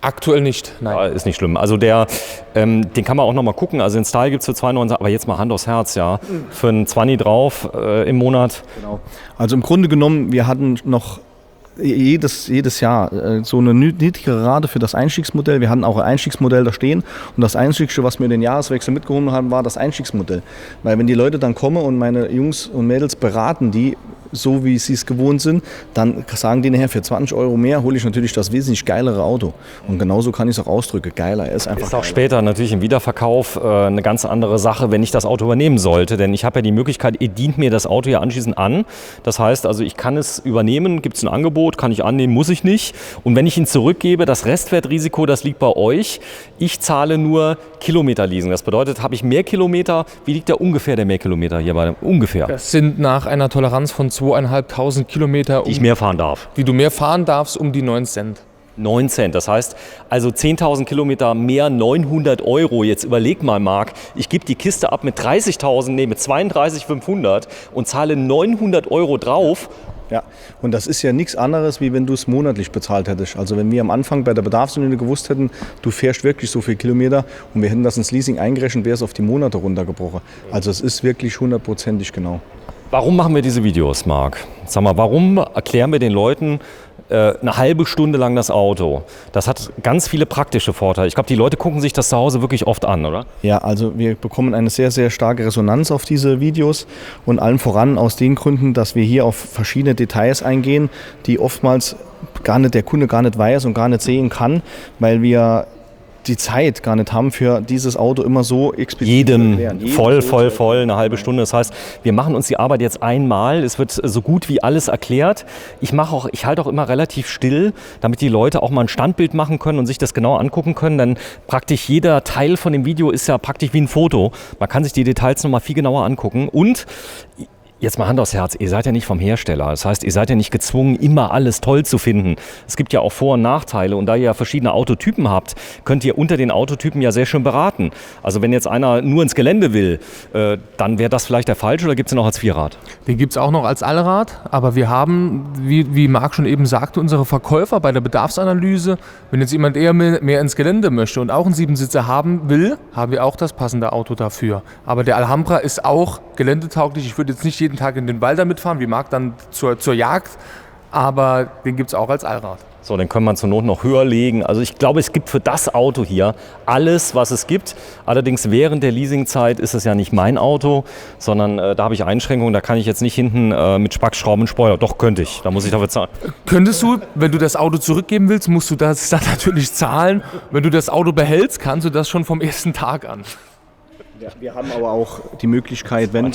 Aktuell nicht, nein. Ja, ist nicht schlimm. Also den kann man auch noch mal gucken. Also den Style gibt es für 2,99, aber jetzt mal Hand aufs Herz, ja. Für einen 20 drauf im Monat. Genau. Also im Grunde genommen, wir hatten noch jedes Jahr so eine niedrigere Rate für das Einstiegsmodell. Wir hatten auch ein Einstiegsmodell da stehen und das Einzige, was wir den Jahreswechsel mitgeholt haben, war das Einstiegsmodell. Weil wenn die Leute dann kommen und meine Jungs und Mädels beraten die, so wie sie es gewohnt sind, dann sagen die nachher, für 20 € mehr hole ich natürlich das wesentlich geilere Auto. Und genauso kann ich es auch ausdrücken. Geiler, er ist einfach ist auch später natürlich im Wiederverkauf eine ganz andere Sache, wenn ich das Auto übernehmen sollte. Denn ich habe ja die Möglichkeit, ihr dient mir das Auto ja anschließend an. Das heißt also, ich kann es übernehmen, gibt es ein Angebot, kann ich annehmen, muss ich nicht. Und wenn ich ihn zurückgebe, das Restwertrisiko, das liegt bei euch. Ich zahle nur Kilometerleasing. Das bedeutet, habe ich mehr Kilometer, wie liegt da ungefähr der Mehrkilometer hier bei dem? Ungefähr. Das sind nach einer Toleranz von 2.500 Kilometer, die ich mehr fahren darf. Die du mehr fahren darfst, um die 9 Cent. 9 Cent, das heißt also 10.000 Kilometer mehr, 900 €. Jetzt überleg mal, Marc, ich gebe die Kiste ab mit 30.000, nee, mit 32.500 und zahle 900 € drauf. Ja, und das ist ja nichts anderes, wie wenn du es monatlich bezahlt hättest. Also wenn wir am Anfang bei der Bedarfsanalyse gewusst hätten, du fährst wirklich so viele Kilometer und wir hätten das ins Leasing eingerechnet, wäre es auf die Monate runtergebrochen. Also es ist wirklich 100%ig genau. Warum machen wir diese Videos, Marc? Sag mal, warum erklären wir den Leuten eine halbe Stunde lang das Auto? Das hat ganz viele praktische Vorteile. Ich glaube, die Leute gucken sich das zu Hause wirklich oft an, oder? Ja, also wir bekommen eine sehr, sehr starke Resonanz auf diese Videos und allen voran aus den Gründen, dass wir hier auf verschiedene Details eingehen, die oftmals der Kunde gar nicht weiß und gar nicht sehen kann, weil wir die Zeit gar nicht haben, für dieses Auto immer so explizit zu erklären. Voll, eine halbe Stunde. Das heißt, wir machen uns die Arbeit jetzt einmal. Es wird so gut wie alles erklärt. Ich halte auch immer relativ still, damit die Leute auch mal ein Standbild machen können und sich das genau angucken können. Denn praktisch jeder Teil von dem Video ist ja praktisch wie ein Foto. Man kann sich die Details nochmal viel genauer angucken. Und jetzt mal Hand aufs Herz, ihr seid ja nicht vom Hersteller. Das heißt, ihr seid ja nicht gezwungen, immer alles toll zu finden. Es gibt ja auch Vor- und Nachteile. Und da ihr ja verschiedene Autotypen habt, könnt ihr unter den Autotypen ja sehr schön beraten. Also wenn jetzt einer nur ins Gelände will, dann wäre das vielleicht der falsche oder gibt es den auch als Vierrad? Den gibt es auch noch als Allrad. Aber wir haben, wie Marc schon eben sagte, unsere Verkäufer bei der Bedarfsanalyse. Wenn jetzt jemand eher mehr ins Gelände möchte und auch einen Siebensitzer haben will, haben wir auch das passende Auto dafür. Aber der Alhambra ist auch geländetauglich. Ich würde jetzt nicht jeden Tag in den Wald damit fahren, wie Marc dann zur Jagd, aber den gibt es auch als Allrad. So, den können wir zur Not noch höher legen. Also ich glaube, es gibt für das Auto hier alles, was es gibt. Allerdings während der Leasingzeit ist es ja nicht mein Auto, sondern da habe ich Einschränkungen. Da kann ich jetzt nicht hinten mit Spackschrauben und Spoiler. Doch, könnte ich. Da muss ich dafür zahlen. Könntest du, wenn du das Auto zurückgeben willst, musst du das dann natürlich zahlen. Wenn du das Auto behältst, kannst du das schon vom ersten Tag an. Ja, wir haben aber auch die Möglichkeit, wenn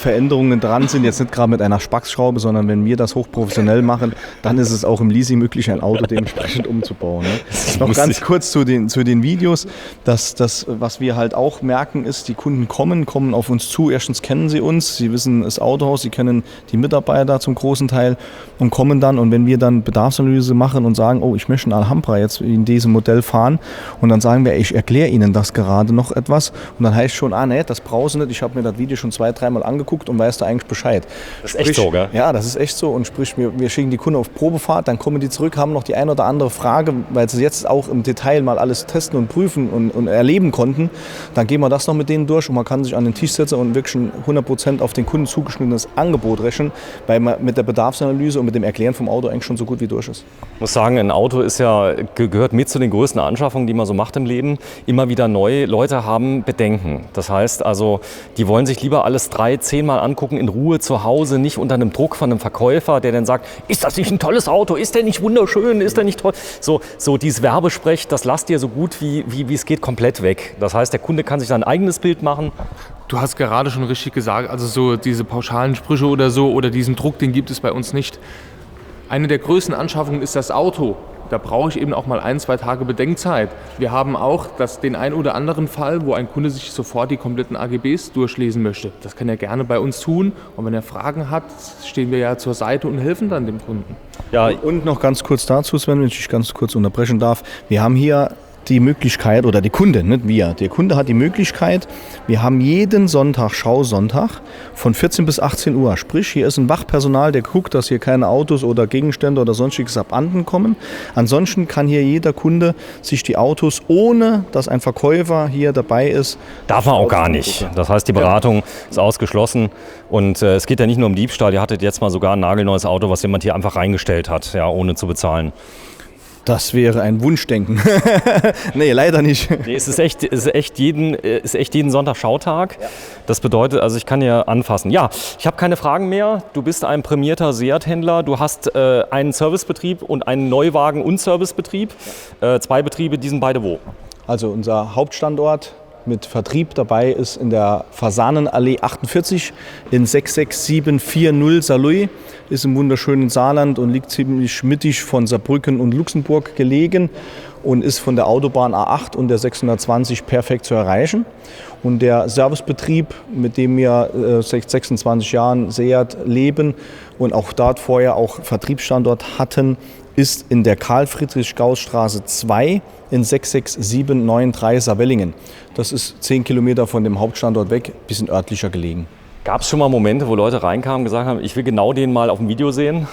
Veränderungen dran sind, jetzt nicht gerade mit einer Spacksschraube, sondern wenn wir das hochprofessionell machen, dann ist es auch im Leasing möglich, ein Auto dementsprechend umzubauen. Ne? Noch ganz kurz zu den Videos. Das, was wir halt auch merken, ist, die Kunden kommen auf uns zu. Erstens kennen sie uns, sie wissen das Autohaus, sie kennen die Mitarbeiter zum großen Teil und kommen dann. Und wenn wir dann Bedarfsanalyse machen und sagen, oh, ich möchte einen Alhambra jetzt in diesem Modell fahren, und dann sagen wir, ich erkläre Ihnen das gerade noch etwas. Und dann heißt schon, nee, das brauchst du nicht. Ich habe mir das Video schon 2-3 Mal angeguckt und weiß da eigentlich Bescheid. Das ist echt so, gell? Ja, das ist echt so. Und sprich, wir schicken die Kunden auf Probefahrt, dann kommen die zurück, haben noch die ein oder andere Frage, weil sie jetzt auch im Detail mal alles testen und prüfen und erleben konnten. Dann gehen wir das noch mit denen durch und man kann sich an den Tisch setzen und wirklich ein 100% auf den Kunden zugeschnittenes Angebot rechnen, weil man mit der Bedarfsanalyse und mit dem Erklären vom Auto eigentlich schon so gut wie durch ist. Ich muss sagen, ein Auto gehört mit zu den größten Anschaffungen, die man so macht im Leben. Immer wieder neue Leute haben Bedenken. Das heißt also, die wollen sich lieber alles 3-10 Mal angucken, in Ruhe zu Hause, nicht unter einem Druck von einem Verkäufer, der dann sagt, ist das nicht ein tolles Auto, ist der nicht wunderschön, ist der nicht toll? So dieses Werbesprech, das lasst ihr so gut wie es geht komplett weg. Das heißt, der Kunde kann sich sein eigenes Bild machen. Du hast gerade schon richtig gesagt, also so diese pauschalen Sprüche oder so oder diesen Druck, den gibt es bei uns nicht. Eine der größten Anschaffungen ist das Auto. Da brauche ich eben auch mal 1-2 Tage Bedenkzeit. Wir haben auch den einen oder anderen Fall, wo ein Kunde sich sofort die kompletten AGBs durchlesen möchte. Das kann er gerne bei uns tun. Und wenn er Fragen hat, stehen wir ja zur Seite und helfen dann dem Kunden. Ja, und noch ganz kurz dazu, Sven, wenn ich dich ganz kurz unterbrechen darf. Wir haben hier die Möglichkeit, oder der Kunde, nicht wir, der Kunde hat die Möglichkeit, wir haben jeden Sonntag Schausonntag von 14 bis 18 Uhr. Sprich, hier ist ein Wachpersonal, der guckt, dass hier keine Autos oder Gegenstände oder sonstiges abhanden kommen. Ansonsten kann hier jeder Kunde sich die Autos, ohne dass ein Verkäufer hier dabei ist. Darf man auch gar nicht. Das heißt, die Beratung ist ausgeschlossen. Und es geht ja nicht nur um Diebstahl. Ihr hattet jetzt mal sogar ein nagelneues Auto, was jemand hier einfach reingestellt hat, ja, ohne zu bezahlen. Das wäre ein Wunschdenken. Nee, leider nicht. Nee, es ist echt jeden Sonntag Schautag. Ja. Das bedeutet, also ich kann hier anfassen. Ja, ich habe keine Fragen mehr. Du bist ein prämierter Seat-Händler. Du hast einen Servicebetrieb und einen Neuwagen- und Servicebetrieb. 2 Betriebe, die sind beide wo? Also unser Hauptstandort mit Vertrieb dabei ist in der Fasanenallee 48 in 66740 Saarlouis. Ist im wunderschönen Saarland und liegt ziemlich mittig von Saarbrücken und Luxemburg gelegen und ist von der Autobahn A8 und der 620 perfekt zu erreichen. Und der Servicebetrieb, mit dem wir seit 26 Jahren Seat leben und auch dort vorher auch Vertriebsstandort hatten, ist in der Karl-Friedrich-Gauß-Straße 2 in 66793 Saarwellingen. Das ist 10 Kilometer von dem Hauptstandort weg, ein bisschen örtlicher gelegen. Gab es schon mal Momente, wo Leute reinkamen und gesagt haben, ich will genau den mal auf dem Video sehen?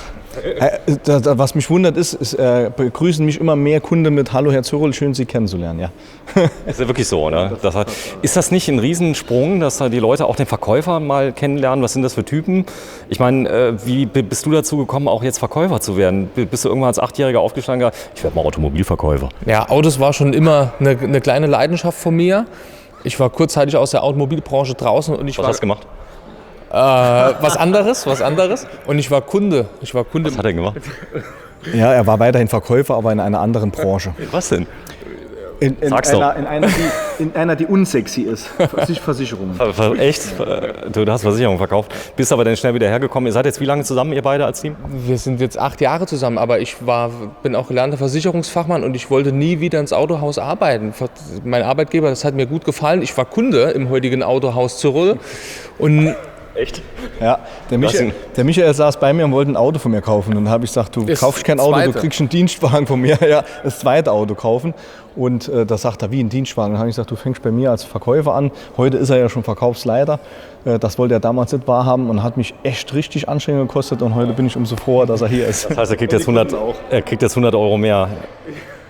Was mich wundert ist begrüßen mich immer mehr Kunden mit Hallo Herr Zürl, schön Sie kennenzulernen. Ja. Ist ja wirklich so, ne? Ist das nicht ein Riesensprung, dass die Leute auch den Verkäufer mal kennenlernen? Was sind das für Typen? Ich meine, wie bist du dazu gekommen, auch jetzt Verkäufer zu werden? Bist du irgendwann als 8-Jähriger aufgestanden, ich werde mal Automobilverkäufer? Ja, Autos war schon immer eine kleine Leidenschaft von mir. Ich war kurzzeitig aus der Automobilbranche draußen und Was hast du gemacht? Was anderes. Und ich war Kunde. Was hat er gemacht? Ja, er war weiterhin Verkäufer, aber in einer anderen Branche. Was denn? In einer, die unsexy ist. Versicherungen. Echt? Du hast Versicherungen verkauft. Bist aber dann schnell wieder hergekommen. Ihr seid jetzt wie lange zusammen, ihr beide als Team? Wir sind jetzt 8 Jahre zusammen, aber ich bin auch gelernter Versicherungsfachmann und ich wollte nie wieder ins Autohaus arbeiten. Mein Arbeitgeber, das hat mir gut gefallen. Ich war Kunde im heutigen Autohaus Zürl und echt? Ja, der Michael saß bei mir und wollte ein Auto von mir kaufen. Und dann habe ich gesagt, du kaufst kein Auto, du kriegst einen Dienstwagen von mir. Ja, das zweite Auto kaufen. Und da sagt er, wie ein Dienstwagen. Dann habe ich gesagt, du fängst bei mir als Verkäufer an. Heute ist er ja schon Verkaufsleiter. Das wollte er damals nicht wahrhaben und hat mich echt richtig Anstrengung gekostet. Und heute bin ich umso froher, dass er hier ist. Das heißt, er kriegt jetzt 100 Euro mehr.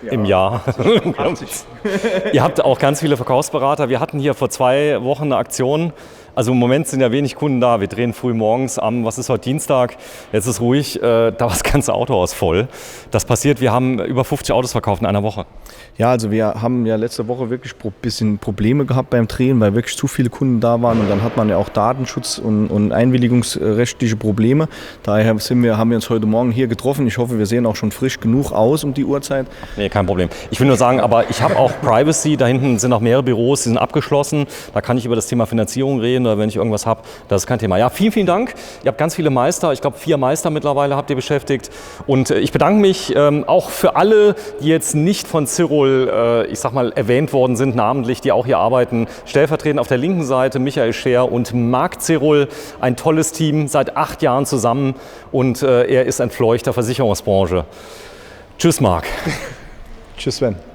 Ja. Im Jahr. Ihr habt auch ganz viele Verkaufsberater. Wir hatten hier vor 2 Wochen eine Aktion. Also im Moment sind ja wenig Kunden da. Wir drehen früh morgens was ist heute Dienstag? Jetzt ist ruhig, da war das ganze Autohaus voll. Das passiert, wir haben über 50 Autos verkauft in einer Woche. Ja, also wir haben ja letzte Woche wirklich ein bisschen Probleme gehabt beim Drehen, weil wirklich zu viele Kunden da waren und dann hat man ja auch Datenschutz und einwilligungsrechtliche Probleme. Daher haben wir uns heute Morgen hier getroffen. Ich hoffe, wir sehen auch schon frisch genug aus um die Uhrzeit. Nee, kein Problem. Ich will nur sagen, aber ich habe auch Privacy. Da hinten sind noch mehrere Büros, die sind abgeschlossen. Da kann ich über das Thema Finanzierung reden oder wenn ich irgendwas habe. Das ist kein Thema. Ja, vielen, vielen Dank. Ihr habt ganz viele Meister. Ich glaube, 4 Meister mittlerweile habt ihr beschäftigt. Und ich bedanke mich auch für alle, die jetzt nicht von Cyril, ich sag mal, erwähnt worden sind, namentlich, die auch hier arbeiten. Stellvertretend auf der linken Seite Michael Scher und Marc Cyril. Ein tolles Team, seit 8 Jahren zusammen. Und er ist ein Fleucht der Versicherungsbranche. Tschüss, Marc. Tschüss, Sven.